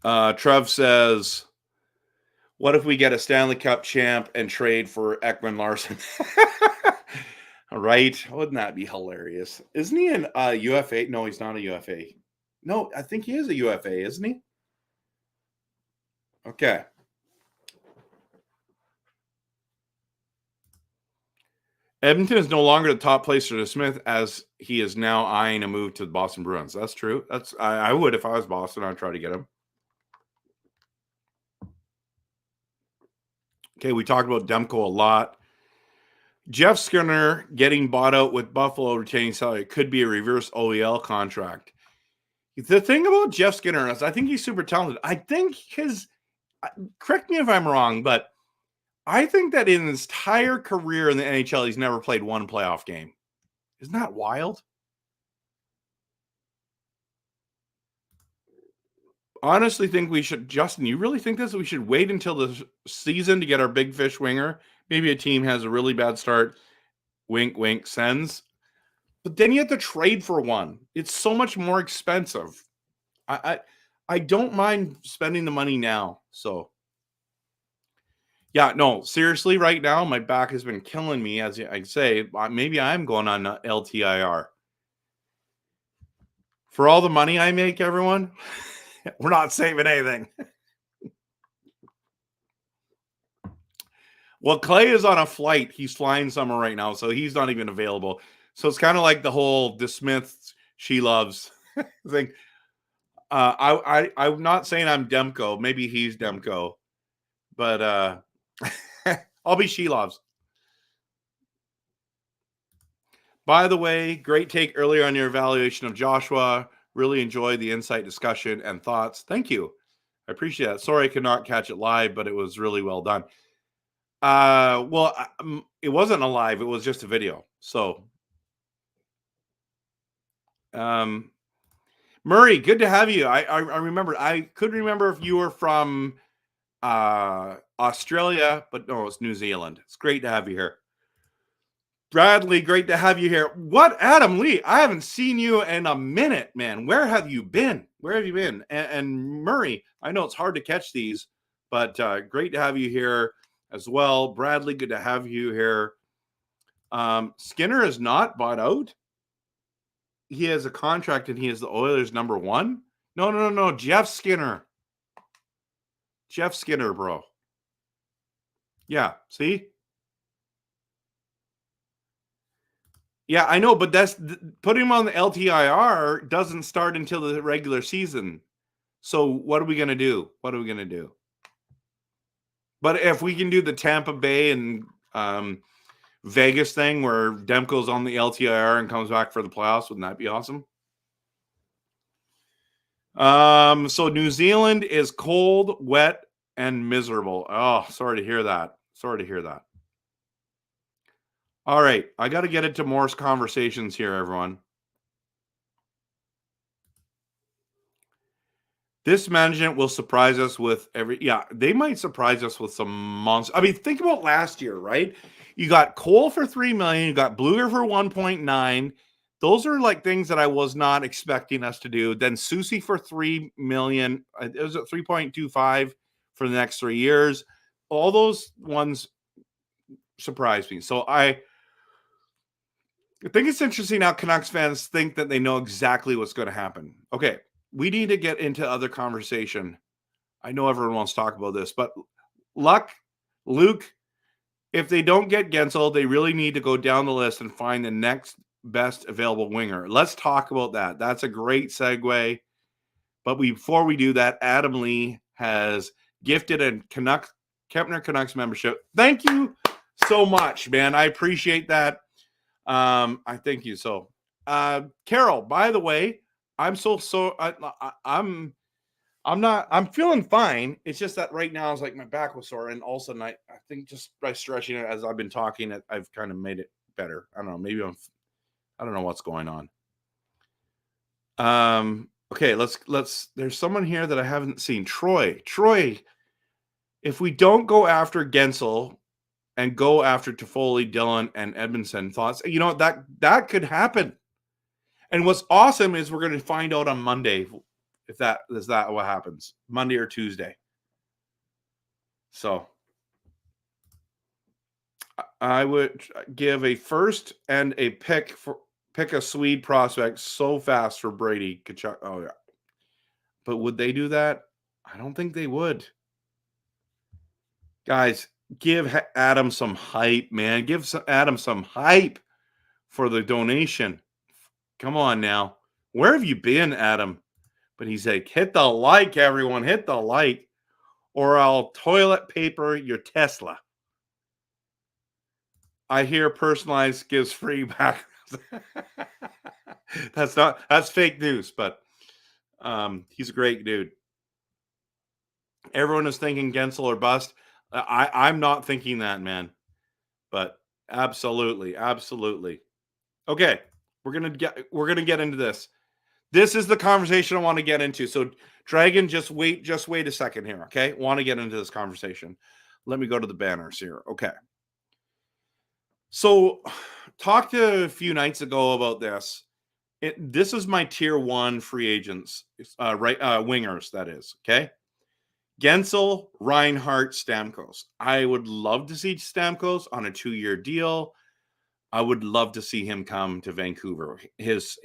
Trev says, "What if we get a Stanley Cup champ and trade for Ekman Larson?" All right, wouldn't that be hilarious? Isn't he an UFA? No, he's not a UFA. No, I think he is a UFA, isn't he? Okay. Edmonton is no longer the top place for DeSmith, as he is now eyeing a move to the Boston Bruins. That's true. I would, if I was Boston, I'd try to get him. Okay, we talked about Demko a lot. Jeff Skinner getting bought out with Buffalo retaining salary. It could be a reverse OEL contract. The thing about Jeff Skinner is I think he's super talented. I think correct me if I'm wrong, but I think that in his entire career in the NHL, he's never played one playoff game. Isn't that wild? Honestly think we should, Justin, you really think this? We should wait until the season to get our big fish winger. Maybe a team has a really bad start. Wink, wink, sends. But then you have to trade for one. It's so much more expensive. I don't mind spending the money now. So, yeah, no, seriously, right now, my back has been killing me. As I say, maybe I'm going on LTIR. For all the money I make, everyone, we're not saving anything. Well, Clay is on a flight. He's flying somewhere right now, so he's not even available. So it's kind of like the whole DeSmith she loves thing. I'm not saying I'm Demko. Maybe he's Demko, but I'll be she loves. By the way, great take earlier on your evaluation of Joshua. Really enjoyed the insight, discussion, and thoughts. Thank you. I appreciate that. Sorry I could not catch it live, but it was really well done. Well, it wasn't a live. It was just a video. So, Murray, good to have you. I remember. I couldn't remember if you were from Australia, but no, it's New Zealand. It's great to have you here. Bradley, great to have you here. What, Adam Lee? I haven't seen you in a minute, man. Where have you been? Where have you been? And Murray, I know it's hard to catch these, but great to have you here as well. Bradley, good to have you here. Skinner is not bought out. He has a contract and he is the Oilers number 1. No. Jeff Skinner. Jeff Skinner, bro. Yeah, see? Yeah, I know, but that's putting him on the LTIR doesn't start until the regular season. So what are we going to do? What are we going to do? But if we can do the Tampa Bay and Vegas thing where Demko's on the LTIR and comes back for the playoffs, wouldn't that be awesome? So New Zealand is cold, wet, and miserable. Oh, sorry to hear that. Sorry to hear that. All right, I got to get into Morse conversations here, everyone. This management will surprise us with they might surprise us with some monster. I mean, think about last year, right? You got Cole for $3 million, you got Bluger for 1.9. Those are like things that I was not expecting us to do. Then Susie for $3 million. It was at 3.25 for the next 3 years. All those ones surprised me. So I think it's interesting how Canucks fans think that they know exactly what's going to happen. Okay, we need to get into other conversation. I know everyone wants to talk about this, but Luke, if they don't get Guentzel, they really need to go down the list and find the next best available winger. Let's talk about that. That's a great segue. But before we do that, Adam Lee has gifted a Kempner Canucks membership. Thank you so much, man. I appreciate that. I thank you. So, Carol, by the way, I'm feeling fine. It's just that right now it's like my back was sore, and also I think just by stretching it as I've been talking, I've kind of made it better. I don't know. Maybe I don't know what's going on. Okay, let's there's someone here that I haven't seen. Troy, if we don't go after Guentzel and go after Toffoli, Dillon, and Edmondson, thoughts? You know, that could happen. And what's awesome is we're going to find out on Monday if that is what happens, Monday or Tuesday. So I would give a first and a pick a Swede prospect so fast for Brady Tkachuk. Oh yeah, but would they do that? I don't think they would. Guys, give Adam some hype, man. Give Adam some hype for the donation. Come on now. Where have you been, Adam? But he's like, hit the like, everyone. Hit the like, or I'll toilet paper your Tesla. I hear personalized gives free back. That's fake news, but he's a great dude. Everyone is thinking Guentzel or bust. I'm not thinking that, man. But absolutely. Okay, we're gonna get into this. This is the conversation I want to get into. So, Dragon, just wait a second here. Okay, want to get into this conversation. Let me go to the banners here. Okay. So, talked to a few nights ago about this. This is my tier 1 free agents, wingers. That is okay. Guentzel, Reinhart, Stamkos. I would love to see Stamkos on a 2-year deal. I would love to see him come to Vancouver. His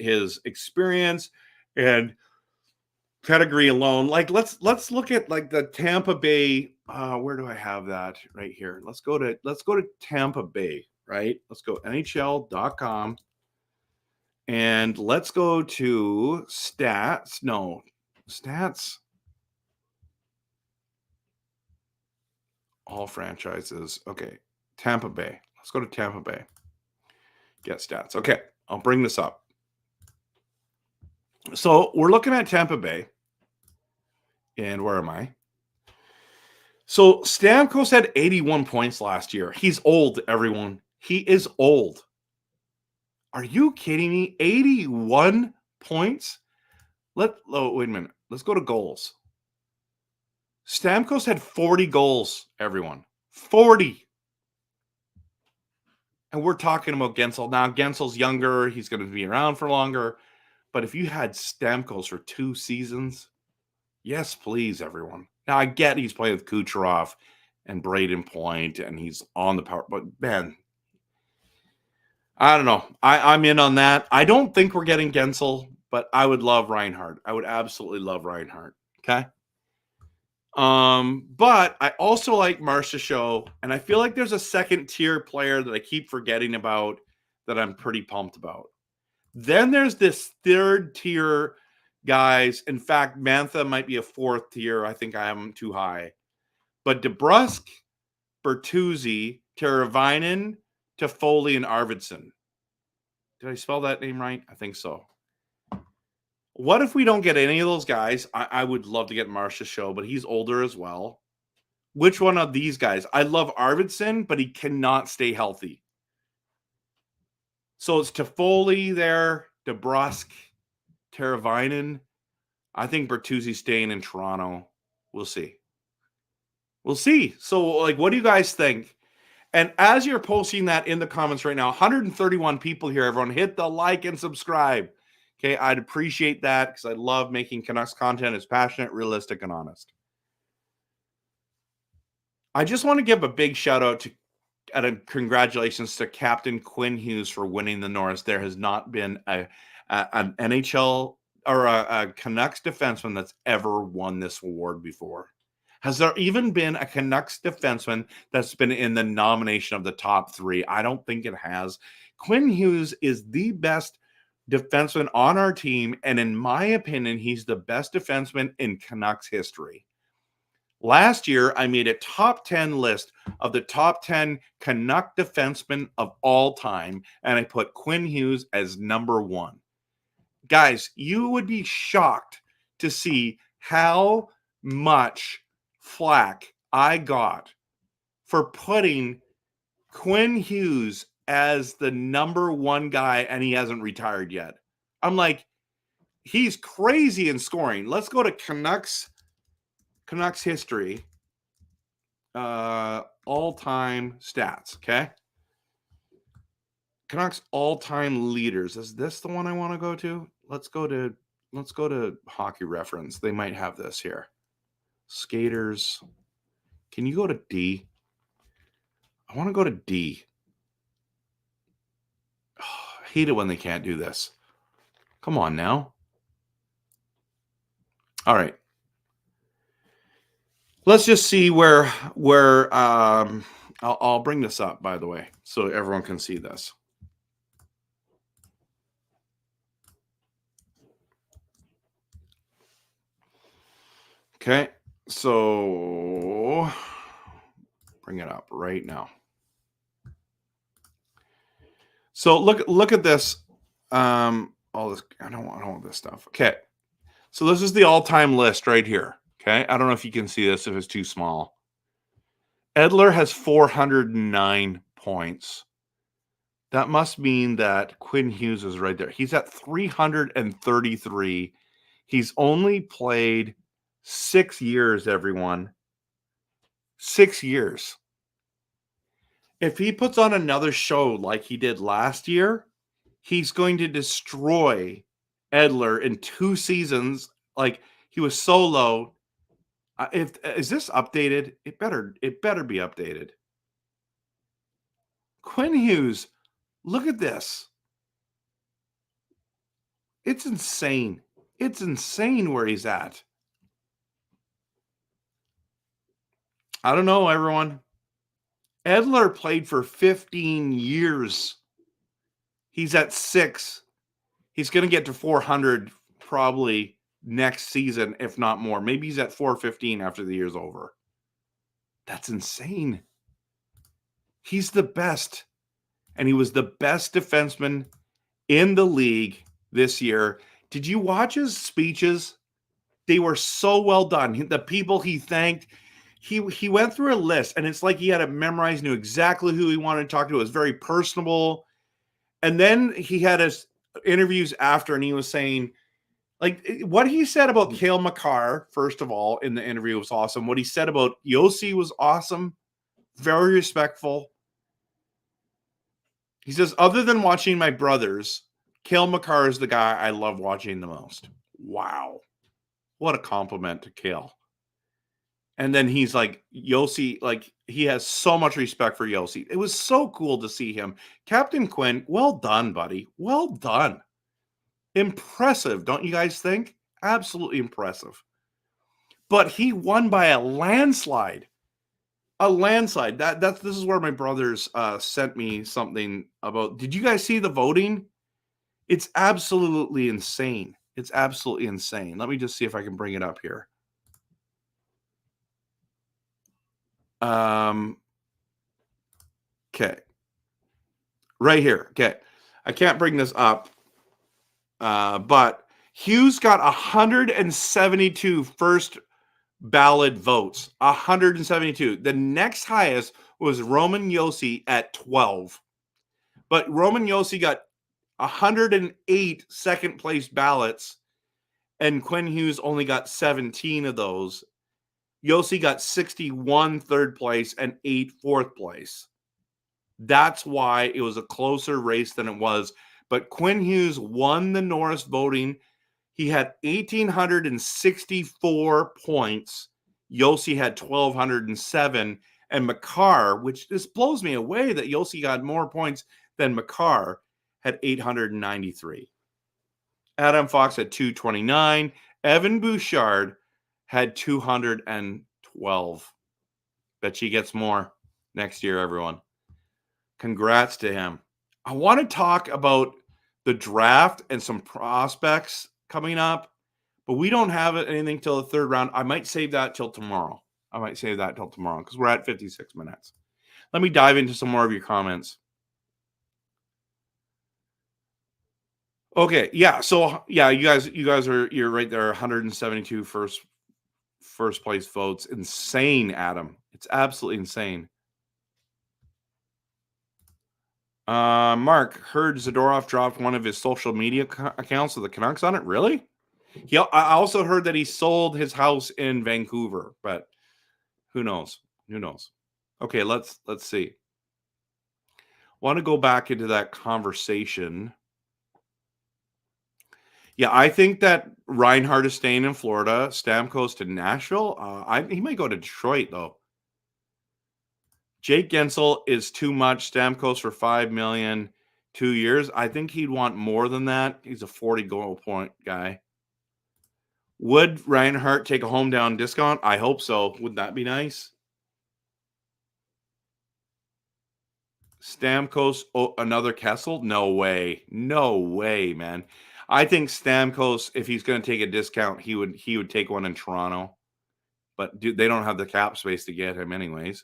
experience and pedigree alone. Like let's look at like the Tampa Bay. Where do I have that? Right here. Let's go to Tampa Bay. Right. Let's go NHL.com. And let's go to stats. No, stats. All franchises. Okay. Tampa Bay. Let's go to Tampa Bay. Get stats. Okay. I'll bring this up. So we're looking at Tampa Bay. And where am I? So Stamkos had 81 points last year. He's old, everyone. He is old. Are you kidding me? 81 points? Wait a minute. Let's go to goals. Stamkos had 40 goals, everyone. 40. And we're talking about Guentzel. Now, Guentzel's younger. He's going to be around for longer. But if you had Stamkos for 2 seasons, yes, please, everyone. Now, I get he's playing with Kucherov and Braden Point, and he's on the power. But, man, I don't know. I'm in on that. I don't think we're getting Guentzel, but I would love Reinhart. I would absolutely love Reinhart. Okay? But I also like Marchessault, and I feel like there's a second-tier player that I keep forgetting about that I'm pretty pumped about. Then there's this third-tier guys. In fact, Mantha might be a 4th tier. I think I have him too high. But DeBrusk Bertuzzi, Teravainen, Toffoli, and Arvidsson. Did I spell that name right? I think so. What if we don't get any of those guys? I would love to get Marsh's show, but he's older as well. Which one of these guys? I love Arvidsson, but he cannot stay healthy. So it's Toffoli there, DeBrusk, Teravainen. I think Bertuzzi's staying in Toronto. We'll see. We'll see. So, like, what do you guys think? And as you're posting that in the comments right now, 131 people here, everyone, hit the like and subscribe. Okay, I'd appreciate that because I love making Canucks content. It's passionate, realistic, and honest. I just want to give a big shout out to and congratulations to Captain Quinn Hughes for winning the Norris. There has not been an NHL or a Canucks defenseman that's ever won this award before. Has there even been a Canucks defenseman that's been in the nomination of the top 3? I don't think it has. Quinn Hughes is the best defenseman on our team, and in my opinion, he's the best defenseman in Canucks history. Last year, I made a top 10 list of the top 10 Canuck defensemen of all time, and I put Quinn Hughes as number 1. Guys, you would be shocked to see how much flack I got for putting Quinn Hughes as the number 1 guy, and he hasn't retired yet. I'm like, he's crazy in scoring. Let's go to Canucks history, all-time stats, okay? Canucks all-time leaders. Is this the one I want to go to? Let's go to Hockey Reference. They might have this here. Skaters. Can you go to D? I want to go to D. Oh, I hate it when they can't do this. Come on now. All right. Let's just see where I'll bring this up, by the way, so everyone can see this. Okay, so bring it up right now. So look at this. All this, I don't want this stuff. Okay, so this is the all-time list right here. Okay, I don't know if you can see this if it's too small. Edler has 409 points. That must mean that Quinn Hughes is right there. He's at 333. He's only played 6 years, everyone. 6 years. If he puts on another show like he did last year, he's going to destroy Edler in 2 seasons. Like, he was so low. Is this updated? It better be updated. Quinn Hughes, look at this. It's insane. It's insane where he's at. I don't know, everyone. Edler played for 15 years. He's at 6. He's going to get to 400 probably next season, if not more. Maybe he's at 415 after the year's over. That's insane. He's the best. And he was the best defenseman in the league this year. Did you watch his speeches? They were so well done. The people he thanked, he went through a list, and it's like he had it memorized, knew exactly who he wanted to talk to. It was very personable. And then he had his interviews after, and he was saying, like, what he said about Cale Makar, first of all, in the interview was awesome. What he said about Yossi was awesome. Very respectful. He says, other than watching my brothers, Cale Makar is the guy I love watching the most. Wow. What a compliment to Cale. And then he's like, Yossi, like, he has so much respect for Yossi. It was so cool to see him. Captain Quinn, well done, buddy. Well done. Impressive, don't you guys think? Absolutely impressive. But he won by a landslide. A landslide. This is where my brothers sent me something about. Did you guys see the voting? It's absolutely insane. It's absolutely insane. Let me just see if I can bring it up here. Okay. Right here. Okay. I can't bring this up, but Hughes got 172 first ballot votes. 172. The next highest was Roman Josi at 12. But Roman Josi got 108 second place ballots, and Quinn Hughes only got 17 of those. Josi got 61 third place and 8 fourth place. That's why it was a closer race than it was. But Quinn Hughes won the Norris voting. He had 1,864 points. Josi had 1,207. And Makar, which this blows me away that Josi got more points than Makar, had 893. Adam Fox had 229. Evan Bouchard had 212. Bet she gets more next year, everyone. Congrats to him. I want to talk about the draft and some prospects coming up, but we don't have anything till the third round. I might save that till tomorrow. Because we're at 56 minutes. Let me dive into some more of your comments. Okay, yeah. So yeah, you're right there. 172 first place votes. Insane, Adam. It's absolutely insane. Mark, heard Zadorov dropped one of his social media accounts of the Canucks on it. Really? I also heard that he sold his house in Vancouver, but who knows? Who knows? Okay, let's see. Want to go back into that conversation. Yeah, I think that Reinhart is staying in Florida. Stamkos to Nashville. He might go to Detroit though. Jake Guentzel is too much. Stamkos for $5 million, 2 years. I think he'd want more than that. He's a 40 goal point guy. Would Reinhart take a hometown discount? I hope so. Would that be nice? Stamkos, another Kessel? No way. No way, man. I think Stamkos, if he's going to take a discount, he would take one in Toronto. But they don't have the cap space to get him anyways.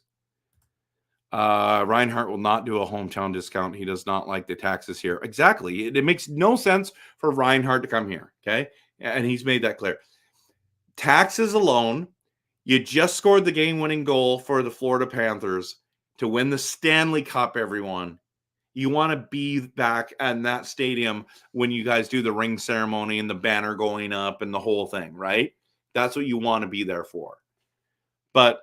Reinhart will not do a hometown discount. He does not like the taxes here. Exactly. It makes no sense for Reinhart to come here. Okay. And he's made that clear. Taxes alone, you just scored the game-winning goal for the Florida Panthers to win the Stanley Cup, everyone. You want to be back at that stadium when you guys do the ring ceremony and the banner going up and the whole thing, right? That's what you want to be there for. But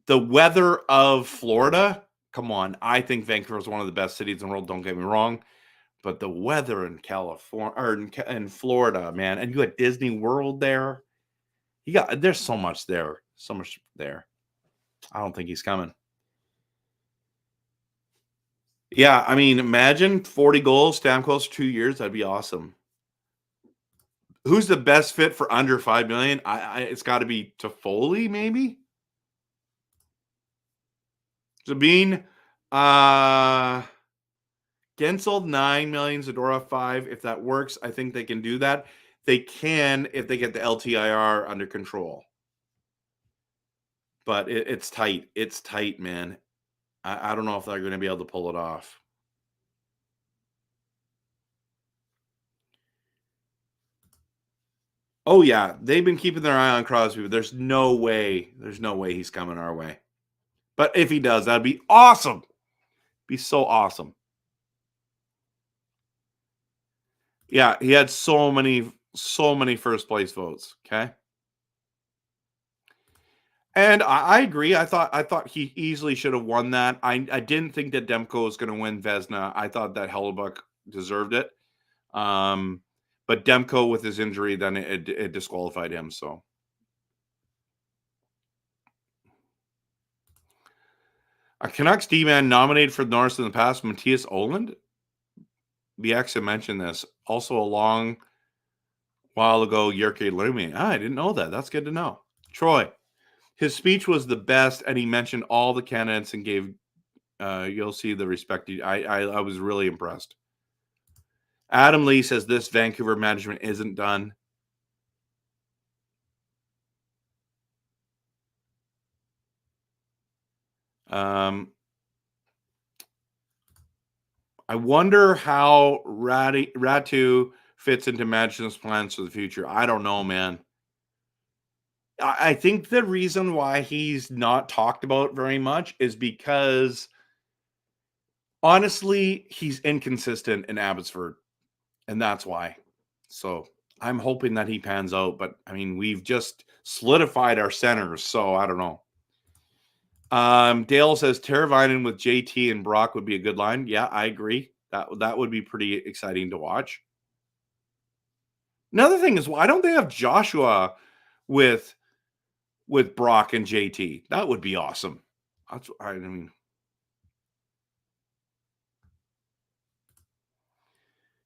the weather of Florida, come on. I think Vancouver is one of the best cities in the world. Don't get me wrong. But the weather in California or in Florida, man, and you had Disney World there. There's so much there. So much there. I don't think he's coming. Yeah, I mean, imagine 40 goals, Stamkos 2 years. That'd be awesome. Who's the best fit for under $5 million? It's got to be Toffoli, maybe. Sabine, Guentzel $9 million, Zadorov $5 million. If that works, I think they can do that. They can if they get the LTIR under control. But it's tight. It's tight, man. I don't know if they're going to be able to pull it off. Oh, yeah. They've been keeping their eye on Crosby, but there's no way he's coming our way. But if he does, that'd be awesome. Be so awesome. Yeah, he had so many first place votes. Okay. And I agree. I thought he easily should have won that. I didn't think that Demko was going to win Vezina. I thought that Hellebuck deserved it. But Demko with his injury, then it disqualified him. So a Canucks D-man nominated for Norris in the past, Matthias Oland. BX had mentioned this. Also a long while ago, Jyrki Lumi. I didn't know that. That's good to know. Troy. His speech was the best, and he mentioned all the candidates and gave you'll see the respect. I was really impressed. Adam Lee says this Vancouver management isn't done. I wonder how Ratu fits into Madison's plans for the future. I don't know, man. I think the reason why he's not talked about very much is because, honestly, he's inconsistent in Abbotsford, and that's why. So I'm hoping that he pans out, but I mean, we've just solidified our centers, so I don't know. Dale says Teravainen with JT and Brock would be a good line. Yeah, I agree. That would be pretty exciting to watch. Another thing is, why don't they have Joshua with Brock and JT? That would be awesome. I mean,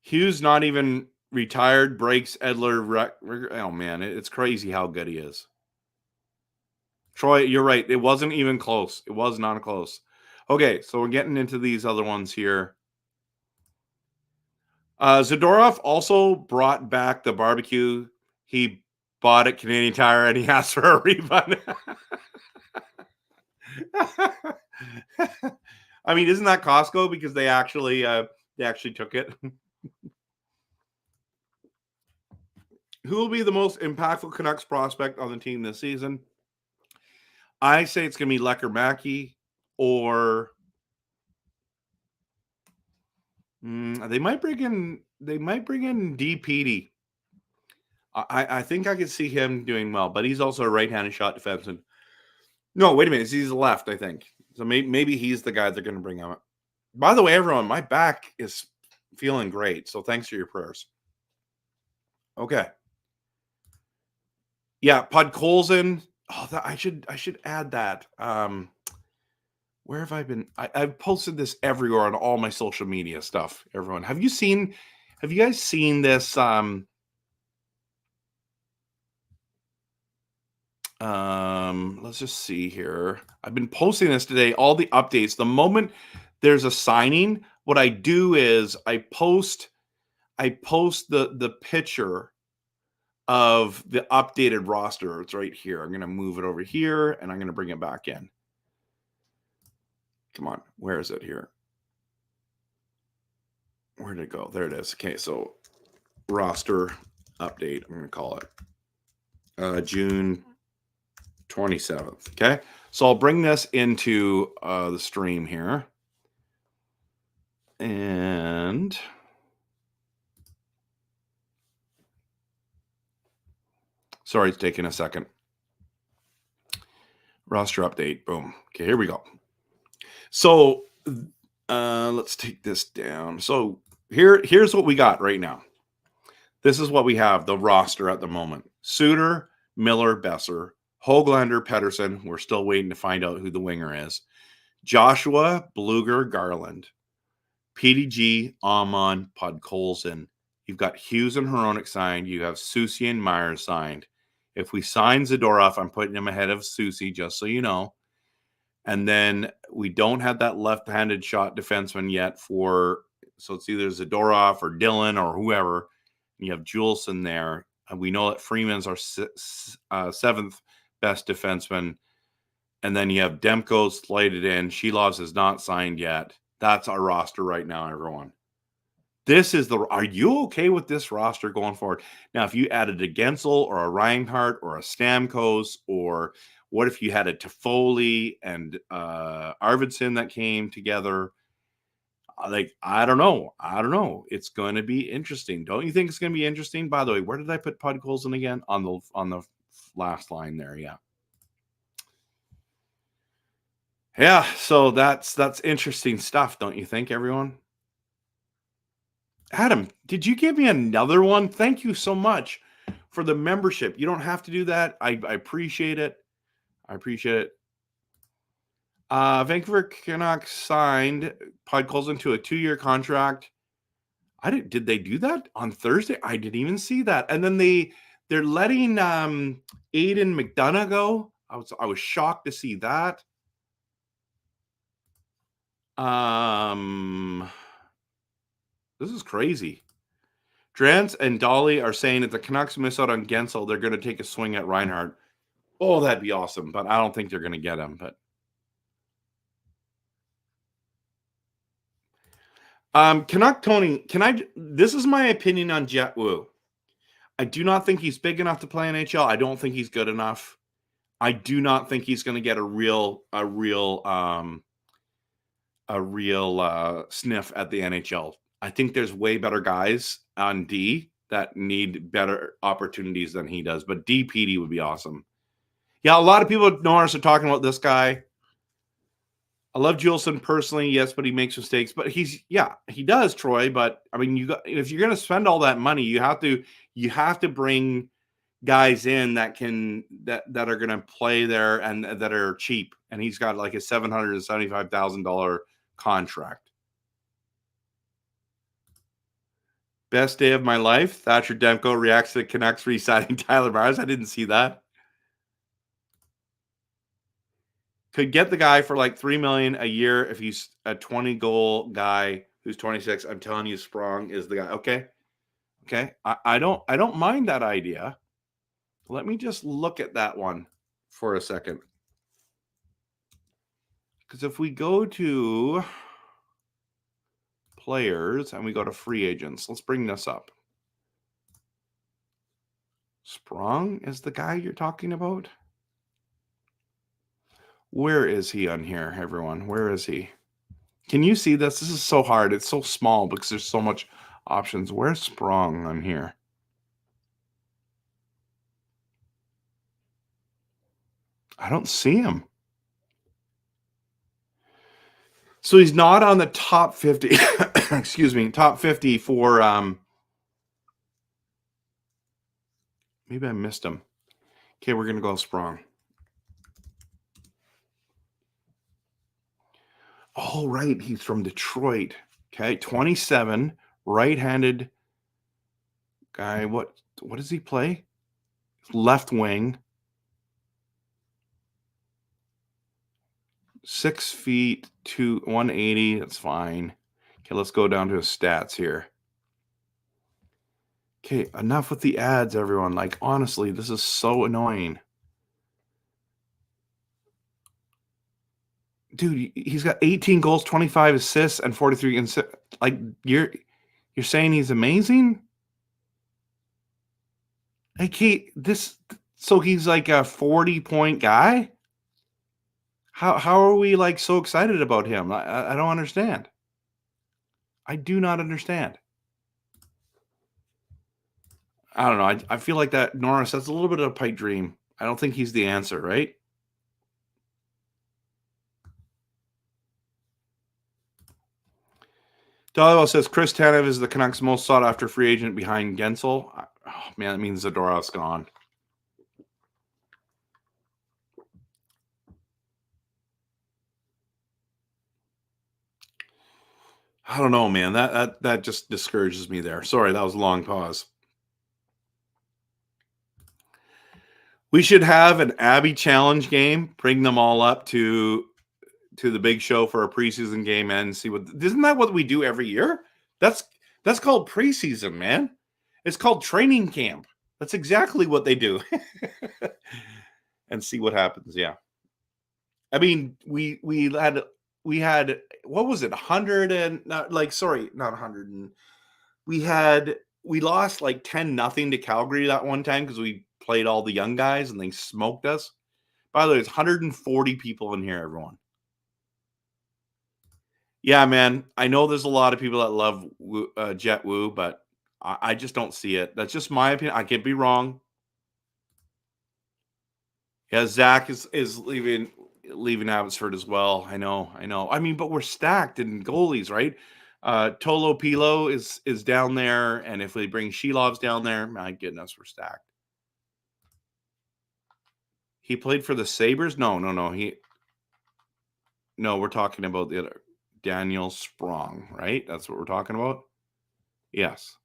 Hughes not even retired, breaks Edler. Oh man, it's crazy how good he is. Troy, you're right. It wasn't even close. It was not close. Okay, so we're getting into these other ones here. Zadorov also brought back the barbecue he bought at Canadian Tire, and he asked for a refund. I mean, isn't that Costco? Because they actually took it. Who will be the most impactful Canucks prospect on the team this season? I say it's going to be Lecker-Mackey, or they might bring in DPD. I think I could see him doing well, but he's also a right-handed shot defenseman. No, wait a minute. He's left, I think. So maybe he's the guy they're going to bring out. By the way, everyone, my back is feeling great. So thanks for your prayers. Okay. Yeah, Podkolzin. Oh, I should add that. Where have I been? I've posted this everywhere on all my social media stuff. Everyone, have you guys seen this? Let's just see here. I've been posting this today, all the updates. The moment there's a signing, what I do is I post the picture of the updated roster. It's right here. I'm going to move it over here, and I'm going to bring it back in. Come on. Where is it here? Where did it go? There it is. Okay, so roster update, I'm going to call it June 27th. Okay, so I'll bring this into the stream here. And sorry, it's taking a second. Roster update. Boom. Okay, here we go. So let's take this down. So here's what we got right now. This is what we have, the roster at the moment. Suter, Miller, Besser, Höglander, Pettersson. We're still waiting to find out who the winger is. Joshua, Bluger, Garland. PDG, Amon, Podkolzin. You've got Hughes and Hronek signed. You have Soucy and Myers signed. If we sign Zadorov, I'm putting him ahead of Soucy, just so you know. And then we don't have that left-handed shot defenseman yet so it's either Zadorov or Dylan or whoever. You have Juleson there. And we know that Freeman's our seventh best defenseman. And then you have Demko slated in. Shilovs is not signed yet. That's our roster right now, everyone. Are you okay with this roster going forward? Now, if you added a Guentzel or a Reinhart or a Stamkos, or what if you had a Toffoli and Arvidsson that came together? Like, I don't know. It's going to be interesting. Don't you think it's going to be interesting? By the way, where did I put Podkolzin again? On the last line there, yeah. Yeah, so that's interesting stuff, don't you think, everyone? Adam, did you give me another one? Thank you so much for the membership. You don't have to do that. I appreciate it. Vancouver Canucks signed Podkolzin to a 2-year contract. Did they do that on Thursday? I didn't even see that. And then they're letting Aiden McDonough go. I was shocked to see that. This is crazy. Drance and Dolly are saying if the Canucks miss out on Guentzel, they're going to take a swing at Reinhart. Oh, that'd be awesome, but I don't think they're going to get him. But Canuck Tony, this is my opinion on Jet Wu. I do not think he's big enough to play NHL. I don't think he's good enough. I do not think he's going to get a real sniff at the NHL. I think there's way better guys on D that need better opportunities than he does. But DPD would be awesome. Yeah, a lot of people at Norris are talking about this guy. I love Juleson personally, yes, but he makes mistakes. But he does, Troy. But I mean, if you're going to spend all that money, you have to bring guys in that are going to play there and that are cheap. And he's got like a $775,000 contract. Best day of my life. Thatcher Demko reacts to the Canucks re-signing Tyler Myers. I didn't see that. Could get the guy for like $3 million a year if he's a 20-goal guy who's 26. I'm telling you, Sprong is the guy. Okay. I don't mind that idea. Let me just look at that one for a second. Because if we go to players and we go to free agents, let's bring this up. Sprong is the guy you're talking about? Where is he on here, everyone? Where is he? Can you see this? This is so hard. It's so small because there's so much options. Where's Sprong on here? I don't see him. So he's not on the top 50. Excuse me, top 50 for maybe I missed him. Okay, we're gonna go Sprong. Oh, right. He's from Detroit. Okay, 27, right-handed guy. What does he play? Left wing. 6 feet to 180. That's fine. Okay, let's go down to his stats here. Okay, enough with the ads, everyone. Like, honestly, this is so annoying. Dude, he's got 18 goals, 25 assists, and 43 like you're saying he's amazing? Like so he's like a 40-point guy? How are we like so excited about him? I don't understand. I do not understand. I don't know. I feel like that Norris, that's a little bit of a pipe dream. I don't think he's the answer, right? Dalio says Chris Tanev is the Canucks' most sought-after free agent behind Guentzel. Oh, man, that means Zadorov's gone. I don't know, man. That just discourages me there. Sorry, that was a long pause. We should have an Abby Challenge game. Bring them all up to the big show for a preseason game and see what. Isn't that what we do every year? That's called preseason, man. It's called training camp. That's exactly what they do. And see what happens. Yeah. I mean, we had what was it? 100 and sorry, not 100. And we lost like 10-0 to Calgary that one time because we played all the young guys and they smoked us. By the way, there's 140 people in here, everyone. Yeah, man. I know there's a lot of people that love Jet Wu, but I just don't see it. That's just my opinion. I could be wrong. Yeah, Zach is leaving Abbotsford as well. I know. I mean, but we're stacked in goalies, right? Tolo Pilo is down there, and if we bring Shilov's down there, my goodness, we're stacked. He played for the Sabres? No. No, we're talking about the other Daniel Sprong, right? That's what we're talking about? Yes.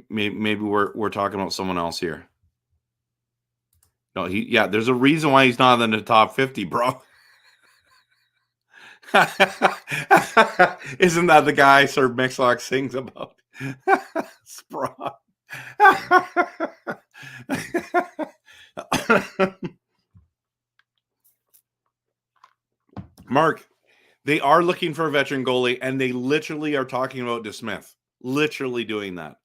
Maybe we're talking about someone else here. No, there's a reason why he's not in the top 50, bro. Isn't that the guy Sir Mix-Lock sings about? Sprong. Mark, they are looking for a veteran goalie, and they literally are talking about DeSmith. Literally doing that.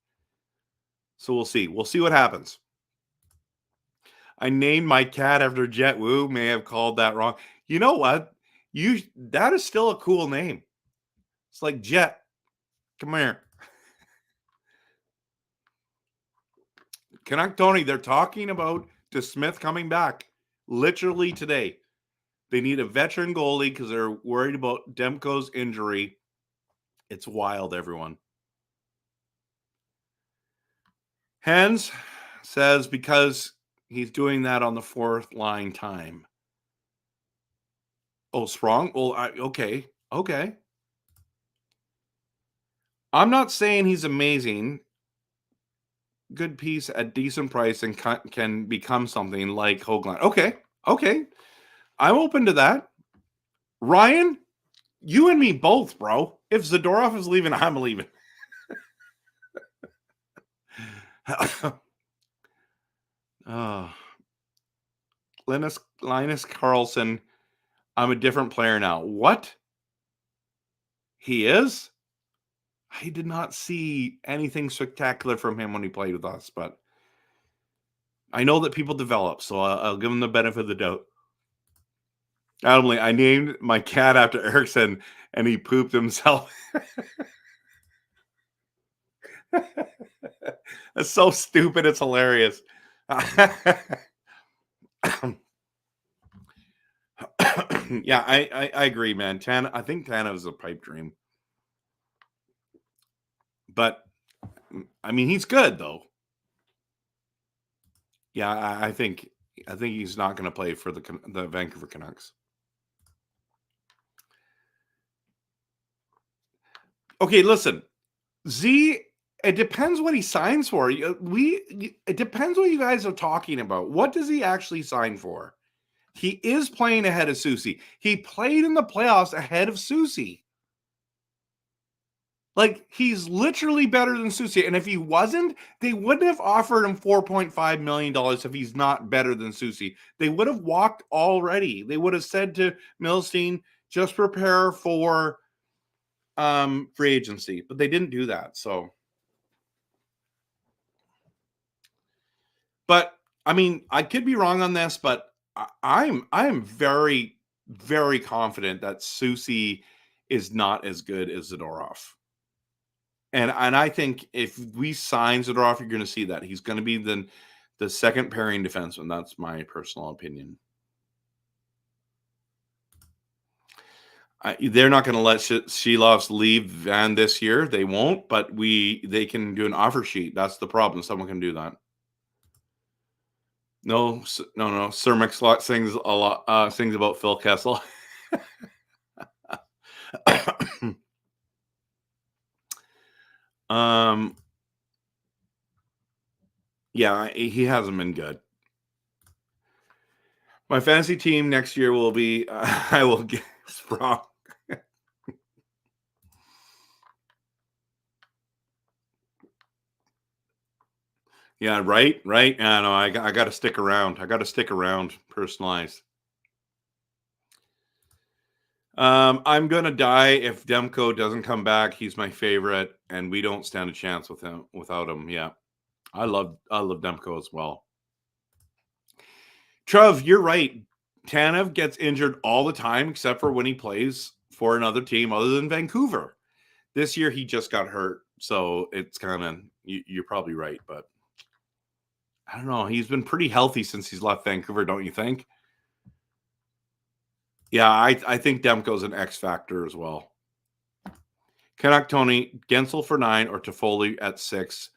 So we'll see. We'll see what happens. I named my cat after Jet Woo. May have called that wrong. You know what? That is still a cool name. It's like Jet. Come here. Canuck Tony, they're talking about DeSmith coming back literally today. They need a veteran goalie because they're worried about Demko's injury. It's wild, everyone. Hans says because he's doing that on the fourth line time. Oh, Sprong? Well, okay. I'm not saying he's amazing. Good piece at decent price and can become something like Hoagland. Okay. I'm open to that. Ryan, you and me both, bro. If Zadorov is leaving, I'm leaving. Linus Carlson, I'm a different player now. What? He is? I did not see anything spectacular from him when he played with us, but I know that people develop, so I'll give him the benefit of the doubt. Adamly, I named my cat after Erickson, and he pooped himself. That's so stupid. It's hilarious. Yeah, I agree, man. I think Tanev is a pipe dream. But, I mean, he's good, though. Yeah, I think he's not going to play for the Vancouver Canucks. Okay, listen. It depends what he signs for. It depends what you guys are talking about. What does he actually sign for? He is playing ahead of Soucy. He played in the playoffs ahead of Soucy. Like, he's literally better than Soucy. And if he wasn't, they wouldn't have offered him $4.5 million if he's not better than Soucy. They would have walked already. They would have said to Milstein, just prepare for free agency. But they didn't do that. So, but I mean, I could be wrong on this, but I'm very, very confident that Soucy is not as good as Zadorov. And I think if we sign Zadorov, you're going to see that. He's going to be the second pairing defenseman. That's my personal opinion. They're not going to let Shilovs leave Van this year. They won't, but they can do an offer sheet. That's the problem. Someone can do that. No. Sir Mix-a-Lot sings a lot. Sings about Phil Kessel. Yeah, he hasn't been good. My fantasy team next year will be. I will get Sprong. Yeah, right. Yeah, no, I got to stick around. Personalized. I'm gonna die if Demko doesn't come back. He's my favorite, and we don't stand a chance without him. Yeah, I love Demko as well. Trev, you're right. Tanev gets injured all the time, except for when he plays for another team other than Vancouver. This year he just got hurt, so it's kind of you're probably right, but I don't know. He's been pretty healthy since he's left Vancouver, don't you think? Yeah, I think Demko's an X factor as well. Canuck Tony, Guentzel for 9 or Toffoli at 6,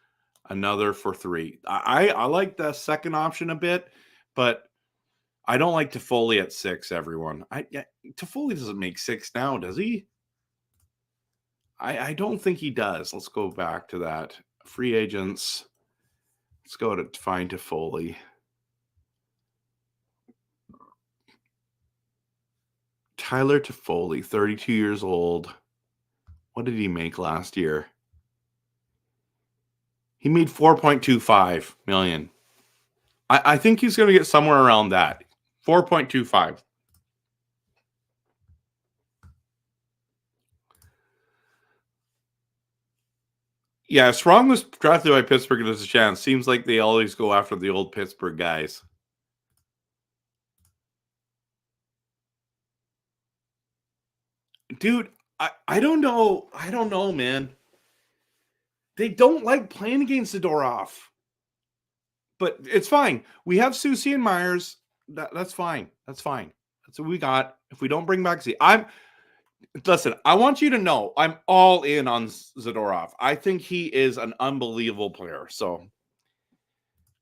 another for 3. I like the second option a bit, but I don't like Toffoli at 6, everyone. Toffoli doesn't make 6 now, does he? I don't think he does. Let's go back to that. Free agents. Let's go to find Toffoli. Tyler Toffoli, 32 years old. What did he make last year? He made $4.25 million. I think he's going to get somewhere around that. 4.25. Yeah, if Sprong was drafted by Pittsburgh and there's a chance. Seems like they always go after the old Pittsburgh guys. Dude, I don't know. I don't know, man. They don't like playing against Zadorov. But it's fine. We have Susie and Myers. That's fine. That's fine. That's what we got. If we don't bring back Z, listen, I want you to know I'm all in on Zadorov. I think he is an unbelievable player. So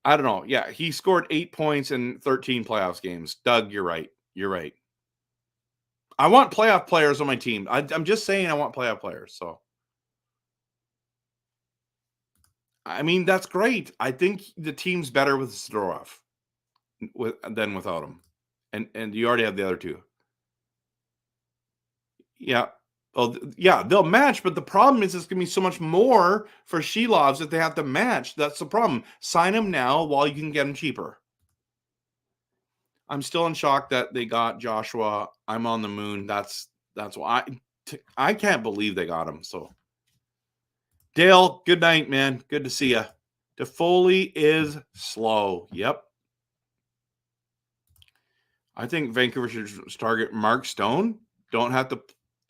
I don't know. Yeah, he scored 8 points in 13 playoffs games. Doug, you're right. You're right. I want playoff players on my team. I'm just saying I want playoff players. So I mean, that's great. I think the team's better with Zadorov than without him. And you already have the other two. Yeah. Oh, yeah, they'll match, but the problem is it's going to be so much more for Shelovs if they have to match. That's the problem. Sign them now while you can get them cheaper. I'm still in shock that they got Joshua. I'm on the moon. That's why I can't believe they got him. So, Dale, good night, man. Good to see you. Toffoli is slow. Yep. I think Vancouver should target Mark Stone. Don't have to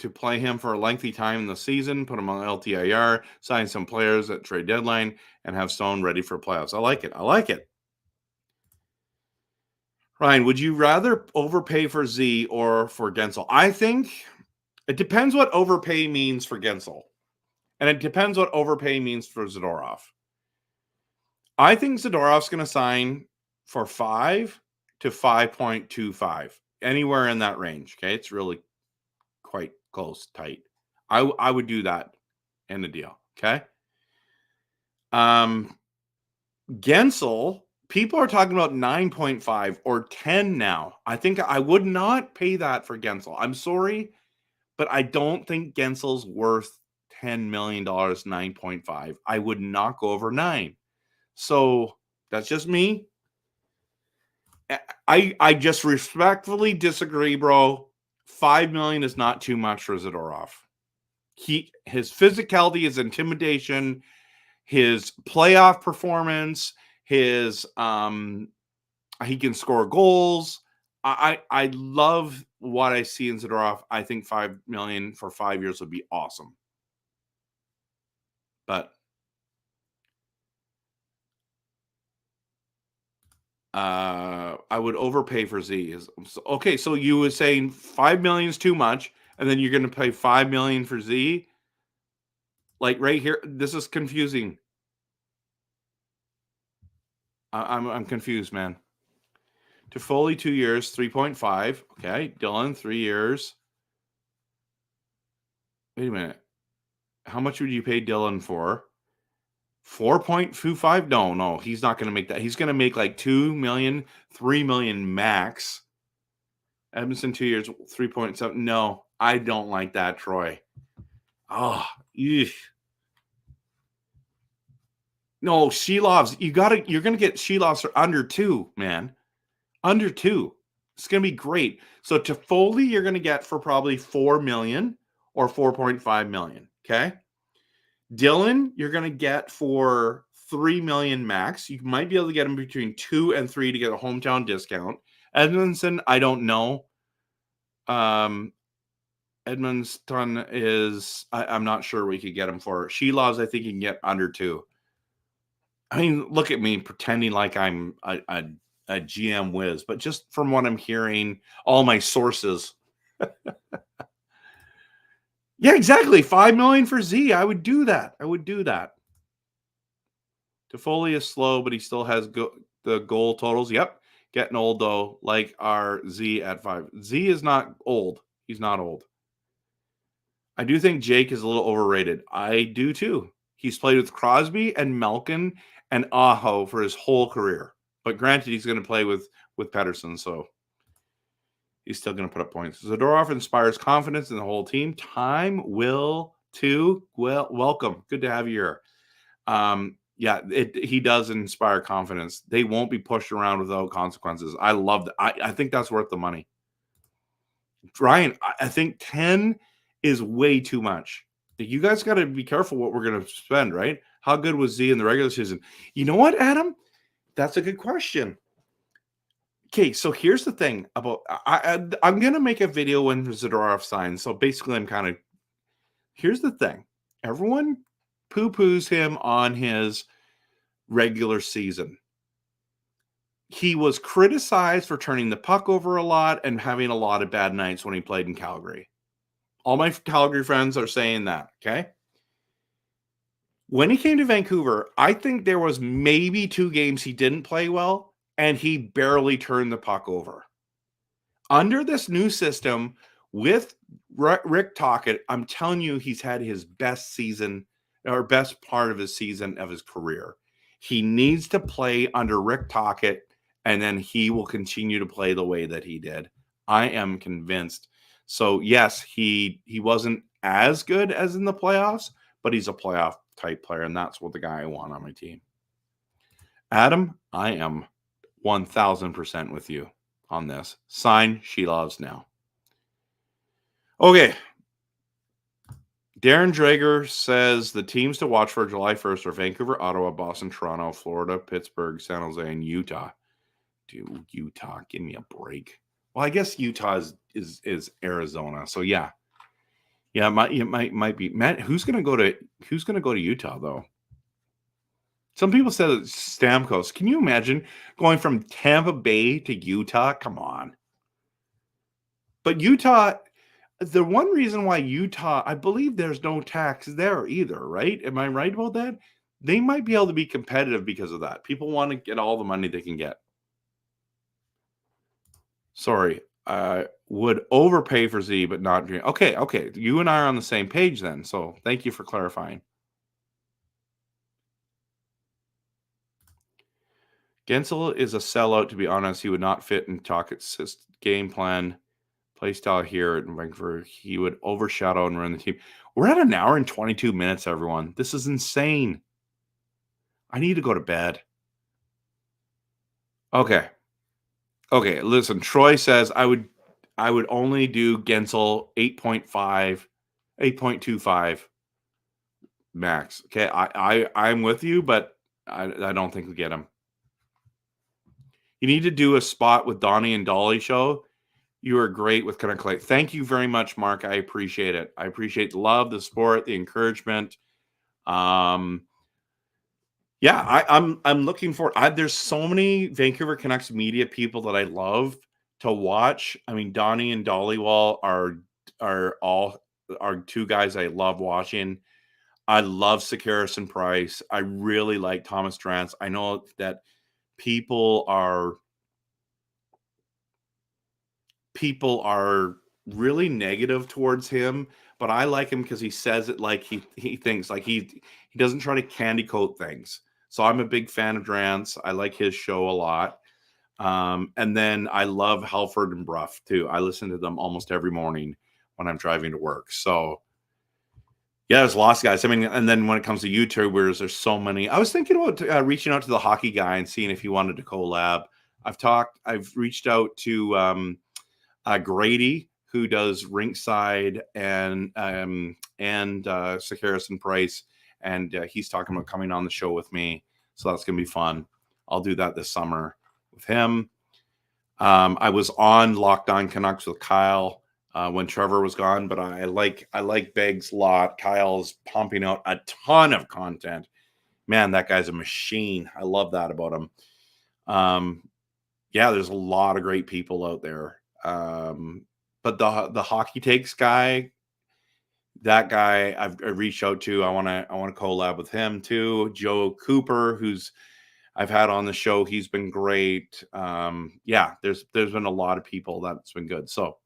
play him for a lengthy time in the season, put him on LTIR, sign some players at trade deadline, and have Stone ready for playoffs. I like it. I like it. Ryan, would you rather overpay for Z or for Guentzel? I think it depends what overpay means for Guentzel. And it depends what overpay means for Zadorov. I think Zadorov's going to sign for 5 to 5.25, anywhere in that range. Okay, it's really quite close, tight. I would do that in the deal. Okay. Guentzel, people are talking about 9.5 or 10 now. I think I would not pay that for Guentzel. I'm sorry, but I don't think Gentzel's worth $10 million, 9.5. I would not go over 9. So that's just me. I just respectfully disagree, bro. 5 million is not too much for Zadorov. His physicality, his intimidation, his playoff performance, his he can score goals. I love what I see in Zadorov. I think 5 million for 5 years would be awesome. But I would overpay for Z. Okay, so you were saying 5 million is too much, and then you're going to pay 5 million for Z? Like right here, this is confusing. I'm confused, man. Toffoli 2 years, 3.5. Okay, Dylan 3 years. Wait a minute. How much would you pay Dylan for? 4.25? No, he's not going to make that. He's going to make like 2 million, 3 million max. Edmondson 2 years, 3.7. No, I don't like that, Troy. Oh, eugh. No, Shelovs. You're gonna get Shelovs for under 2, man. Under 2. It's gonna be great. So Toffoli, you're gonna get for probably 4 million or 4.5 million. Okay. Dylan, you're gonna get for 3 million max. You might be able to get him between 2 and 3 to get a hometown discount. Edmondson, I don't know. Edmondson is I'm not sure we could get him for. Shelovs, I think you can get under 2. I mean, look at me pretending like I'm a GM whiz, but just from what I'm hearing, all my sources. Yeah, exactly. 5 million for Z. I would do that. Toffoli is slow, but he still has the goal totals. Yep. Getting old, though, like our Z at 5. Z is not old. He's not old. I do think Jake is a little overrated. I do, too. He's played with Crosby and Malkin and Aho for his whole career. But granted, he's going to play with Pettersson, so he's still going to put up points. Zadorov inspires confidence in the whole team. Time will too. Well, welcome. Good to have you here. Yeah, he does inspire confidence. They won't be pushed around without consequences. I love that. I think that's worth the money. Ryan, I think 10 is way too much. You guys got to be careful what we're going to spend, right? How good was Z in the regular season? You know what, Adam? That's a good question. Okay, so here's the thing about I'm going to make a video when Zadorov signs. So basically, here's the thing. Everyone poo-poos him on his regular season. He was criticized for turning the puck over a lot and having a lot of bad nights when he played in Calgary. All my Calgary friends are saying that, okay? When he came to Vancouver, I think there was maybe 2 games he didn't play well, and he barely turned the puck over. Under this new system with Rick Tocchet, I'm telling you, he's had his best season or best part of his season of his career. He needs to play under Rick Tocchet, and then he will continue to play the way that he did. I am convinced. So yes, he wasn't as good as in the playoffs, but he's a playoff type player, and that's what the guy I want on my team. Adam, I am 1,000% with you on this. Sign She Loves now. Okay. Darren Drager says the teams to watch for July 1st are Vancouver, Ottawa, Boston, Toronto, Florida, Pittsburgh, San Jose, and Utah. Dude, Utah, give me a break. Well, I guess Utah is Arizona. So yeah. Yeah, it might be. Matt, who's gonna go to Utah though? Some people said Stamkos. Can you imagine going from Tampa Bay to Utah? Come on. But Utah, the one reason why Utah, I believe there's no tax there either, right? Am I right about that? They might be able to be competitive because of that. People want to get all the money they can get. Sorry, would overpay for Z, but not dream. Okay. You and I are on the same page then. So thank you for clarifying. Guentzel is a sellout, to be honest. He would not fit in Tocchet's game plan, play style here in Vancouver. He would overshadow and run the team. We're at an hour and 22 minutes, everyone. This is insane. I need to go to bed. Okay, listen. Troy says I would only do Guentzel 8.5, 8.25 max. Okay, I'm with you, but I don't think we get him. You need to do a spot with Donnie and Dolly show. You are great with Canuckland. Thank you very much, Mark. I appreciate it. I appreciate the love, the support, the encouragement. Yeah, I'm looking for. There's so many Vancouver Canucks media people that I love to watch. I mean, Donnie and Dollywall are 2 guys I love watching. I love Sekeres and Price. I really like Thomas Drance. I know that people are really negative towards him, but I like him because he says it like he thinks, like he doesn't try to candy coat things. So I'm a big fan of Drance. I like his show a lot. And then I love Halford and Brough too. I listen to them almost every morning when I'm driving to work. So yeah, there's lots of guys. I mean, and then when it comes to YouTubers, there's so many. I was thinking about reaching out to the hockey guy and seeing if he wanted to collab. I've reached out to Grady, who does Rinkside and Sekeres and Price, and he's talking about coming on the show with me. So that's gonna be fun. I'll do that this summer with him. I was on Locked On Canucks with Kyle when Trevor was gone, but I like Beggs a lot. Kyle's pumping out a ton of content. Man, that guy's a machine. I love that about him. Yeah, there's a lot of great people out there. But the hockey takes guy, that guy I reached out to. I want to collab with him too. Joe Cooper, who's I've had on the show, he's been great. Yeah, there's been a lot of people that's been good. So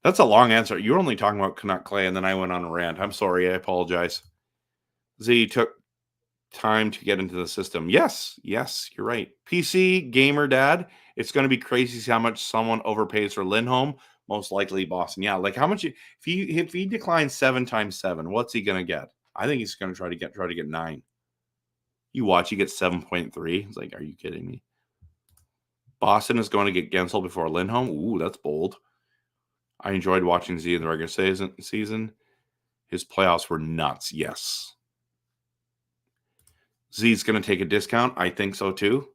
that's a long answer. You were only talking about Canuck Clay, and then I went on a rant. I'm sorry. I apologize. Z took time to get into the system. Yes, you're right. PC gamer dad. It's going to be crazy to see how much someone overpays for Lindholm. Most likely Boston. Yeah, like how much if he declines 7 times 7, what's he going to get? I think he's going to try to get 9. You watch, he gets 7.3. It's like, are you kidding me? Boston is going to get Guentzel before Lindholm. Ooh, that's bold. I enjoyed watching Z in the regular season. His playoffs were nuts. Yes. Z's going to take a discount. I think so too.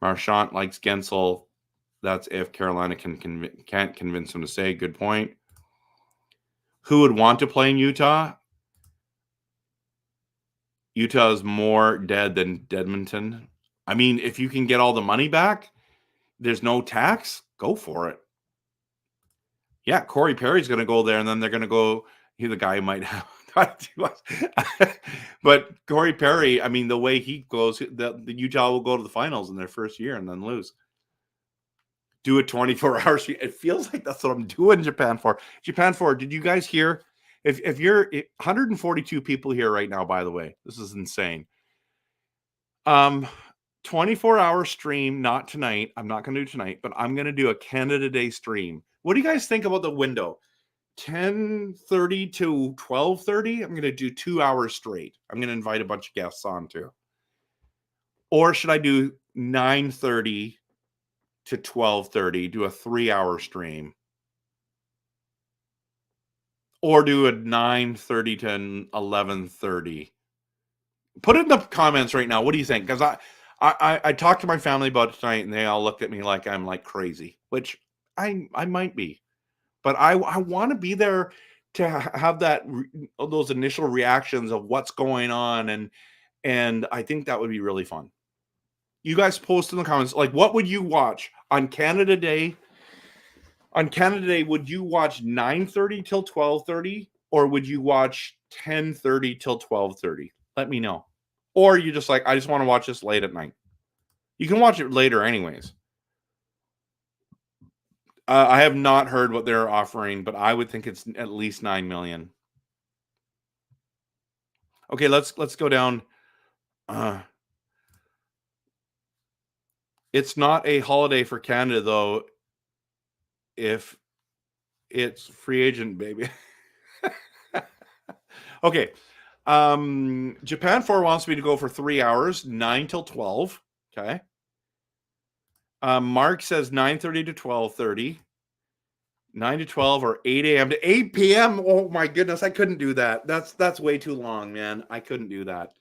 Marchand likes Guentzel. That's if Carolina can't convince him to stay. Good point. Who would want to play in Utah? Utah is more dead than Edmonton. I mean, if you can get all the money back, there's no tax, go for it. Yeah, Corey Perry's going to go there, and then they're going to go. He's the guy who might have. But Corey Perry, I mean, the way he goes, the Utah will go to the finals in their first year and then lose. Do a 24-hour. It feels like that's what I'm doing Japan for. Japan for. Did you guys hear? If you're 142 people here right now, by the way, this is insane. 24-hour stream, not tonight. I'm not going to do tonight, but I'm going to do a Canada Day stream. What do you guys think about the window? 10:30 to 12:30. I'm going to do 2 hours straight. I'm going to invite a bunch of guests on too. Or should I do 9:30 to 12:30, do a 3-hour stream? Or do a 9:30 to 11:30? Put it in the comments right now. What do you think? Because I talked to my family about it tonight, and they all looked at me like I'm like crazy, which I might be. But I want to be there to have those initial reactions of what's going on, and I think that would be really fun. You guys post in the comments, like, what would you watch on Canada Day? On Canada Day, would you watch 9:30 till 12:30, or would you watch 10:30 till 12:30? Let me know. Or you just like, I just want to watch this late at night. You can watch it later anyways. I have not heard what they're offering, but I would think it's at least 9 million. Okay, let's go down. It's not a holiday for Canada, though, if it's free agent, baby. Okay. Japan 4 wants me to go for 3 hours, 9 till 12. Okay. Mark says 9:30 to 12:30. 9 to 12 or 8 a.m. to 8 p.m. Oh my goodness, I couldn't do that. That's way too long, man. I couldn't do that.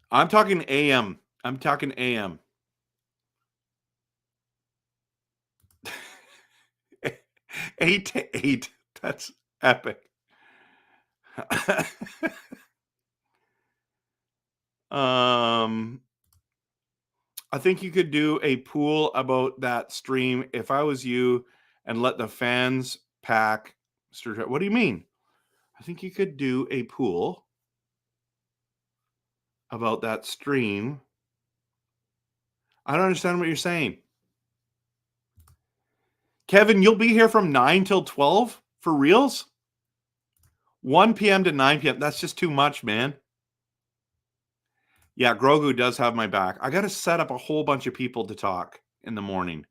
I'm talking AM. I'm talking AM. 8 to 8. That's epic. I think you could do a pool about that stream if I was you and let the fans pack. What do you mean? I think you could do a pool about that stream. I don't understand what you're saying. Kevin, you'll be here from 9 till 12 for reals? 1 p.m. to 9 p.m. That's just too much, man. Yeah, Grogu does have my back. I got to set up a whole bunch of people to talk in the morning.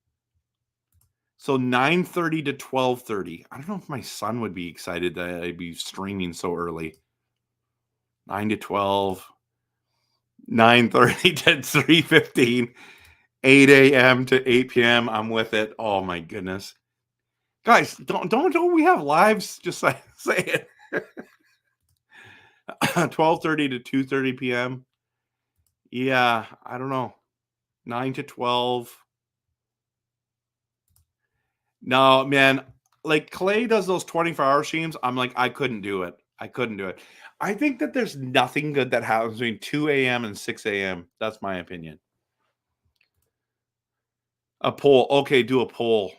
So 9:30 to 12:30. I don't know if my son would be excited that I'd be streaming so early. 9 to 12. 9:30 to 3:15. 8 a.m. to 8 p.m. I'm with it. Oh my goodness. Guys, don't we have lives? Just say it. 12:30 to 2:30 p.m. Yeah, I don't know. 9 to 12. No, man. Like Clay does those 24-hour streams. I'm like, I couldn't do it. I think that there's nothing good that happens between 2 a.m. and 6 a.m. That's my opinion. A poll. Okay, do a poll.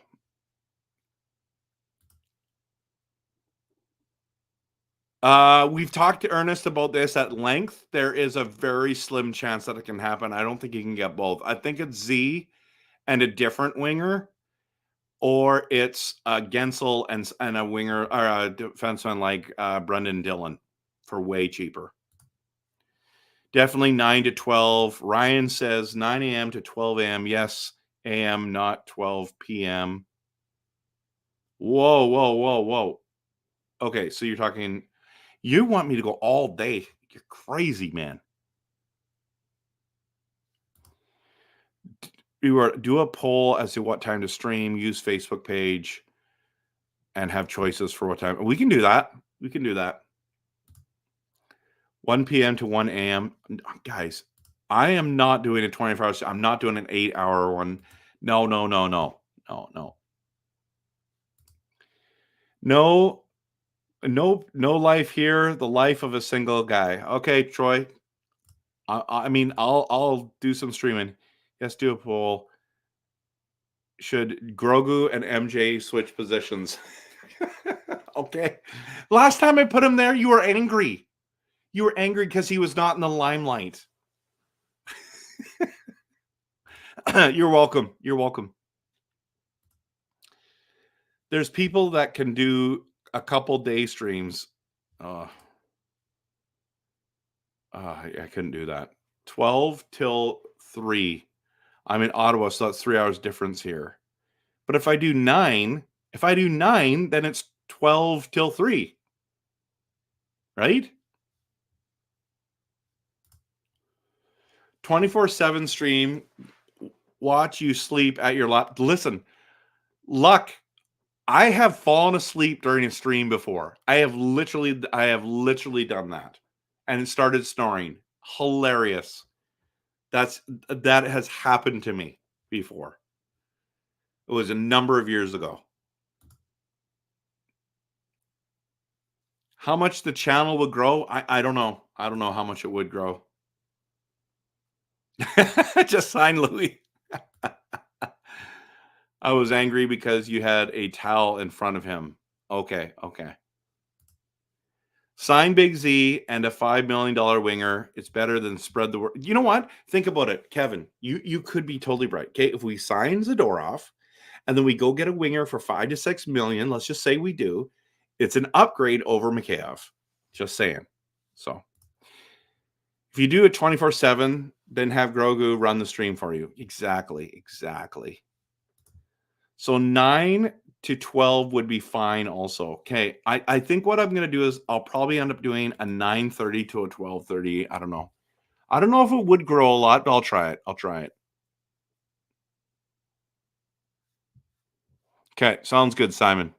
We've talked to Ernest about this at length. There is a very slim chance that it can happen. I don't think he can get both. I think it's Z and a different winger, or it's Guentzel and a winger or a defenseman like Brendan Dillon for way cheaper. Definitely 9 to 12. Ryan says 9 a.m. to 12 a.m. Yes, a.m., not 12 p.m. Whoa. Okay, so you're talking, you want me to go all day. You're crazy, man. Do a poll as to what time to stream, use Facebook page. and have choices for what time. We can do that. We can do that. 1 p.m. to 1 a.m. Guys, I am not doing a 24 hours. I'm not doing an 8-hour one. No. No life here. The life of a single guy. Okay, Troy. I mean, I'll do some streaming. Yes, do a poll. Should Grogu and MJ switch positions? Okay. Last time I put him there, you were angry. You were angry because he was not in the limelight. You're welcome. You're welcome. There's people that can do a couple day streams. I couldn't do that. 12 till 3. I'm in Ottawa, so that's 3 hours difference here. But if I do 9, then it's 12 till 3. Right? 24/7 stream. Watch you sleep at your lap. Listen, Luck, I have fallen asleep during a stream before. I have literally done that. And it started snoring. Hilarious. That has happened to me before. It was a number of years ago. How much the channel would grow? I don't know. I don't know how much it would grow. Just sign Louis. I was angry because you had a towel in front of him. Okay. Sign Big Z and a $5 million winger. It's better than spread the word. You know what? Think about it, Kevin. You could be totally right. Okay, if we sign Zadorov and then we go get a winger for $5 to $6 million, let's just say we do, it's an upgrade over Mikheyev. Just saying. So if you do it 24/7, then have Grogu run the stream for you. Exactly. So 9 to 12 would be fine also. Okay. I think what I'm going to do is I'll probably end up doing a 9:30 to a 12:30. I don't know. I don't know if it would grow a lot, but I'll try it. Okay. Sounds good, Simon.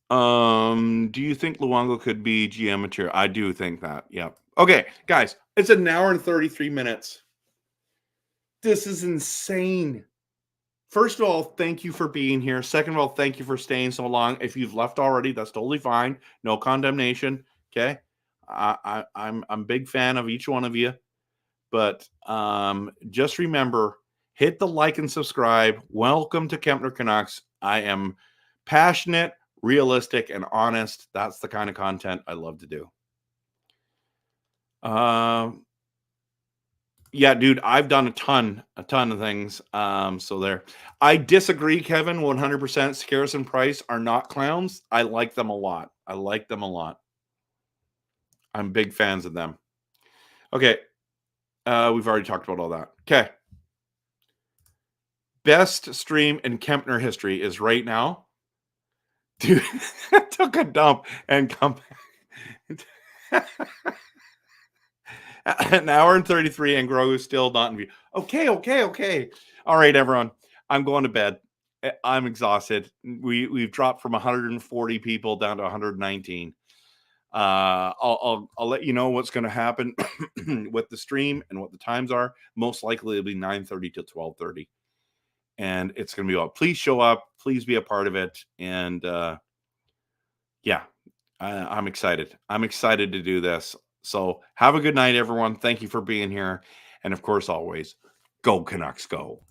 Do you think Luongo could be GM material? I do think that. Yeah. Okay, guys, it's an hour and 33 minutes. This is insane. First of all, thank you for being here. Second of all, thank you for staying so long. If you've left already, that's totally fine. No condemnation. Okay. I'm a big fan of each one of you. But just remember, hit the like and subscribe. Welcome to Kempner Canucks. I am passionate, realistic, and honest. That's the kind of content I love to do. Yeah, dude, I've done a ton of things. So there. I disagree, Kevin, 100%. Scaris and Price are not clowns. I like them a lot. I'm big fans of them. Okay. We've already talked about all that. Okay. Best stream in Kempner history is right now. Dude, took a dump and come back. An hour and 33 and Grogu's still not in view. Okay. All right, everyone. I'm going to bed. I'm exhausted. We've dropped from 140 people down to 119. I'll let you know what's going to happen with the stream and what the times are. Most likely it'll be 9:30 to 12:30. And it's going to be all. Please show up. Please be a part of it. And yeah, I'm excited. I'm excited to do this. So have a good night, everyone. Thank you for being here. And of course, always, go Canucks, go.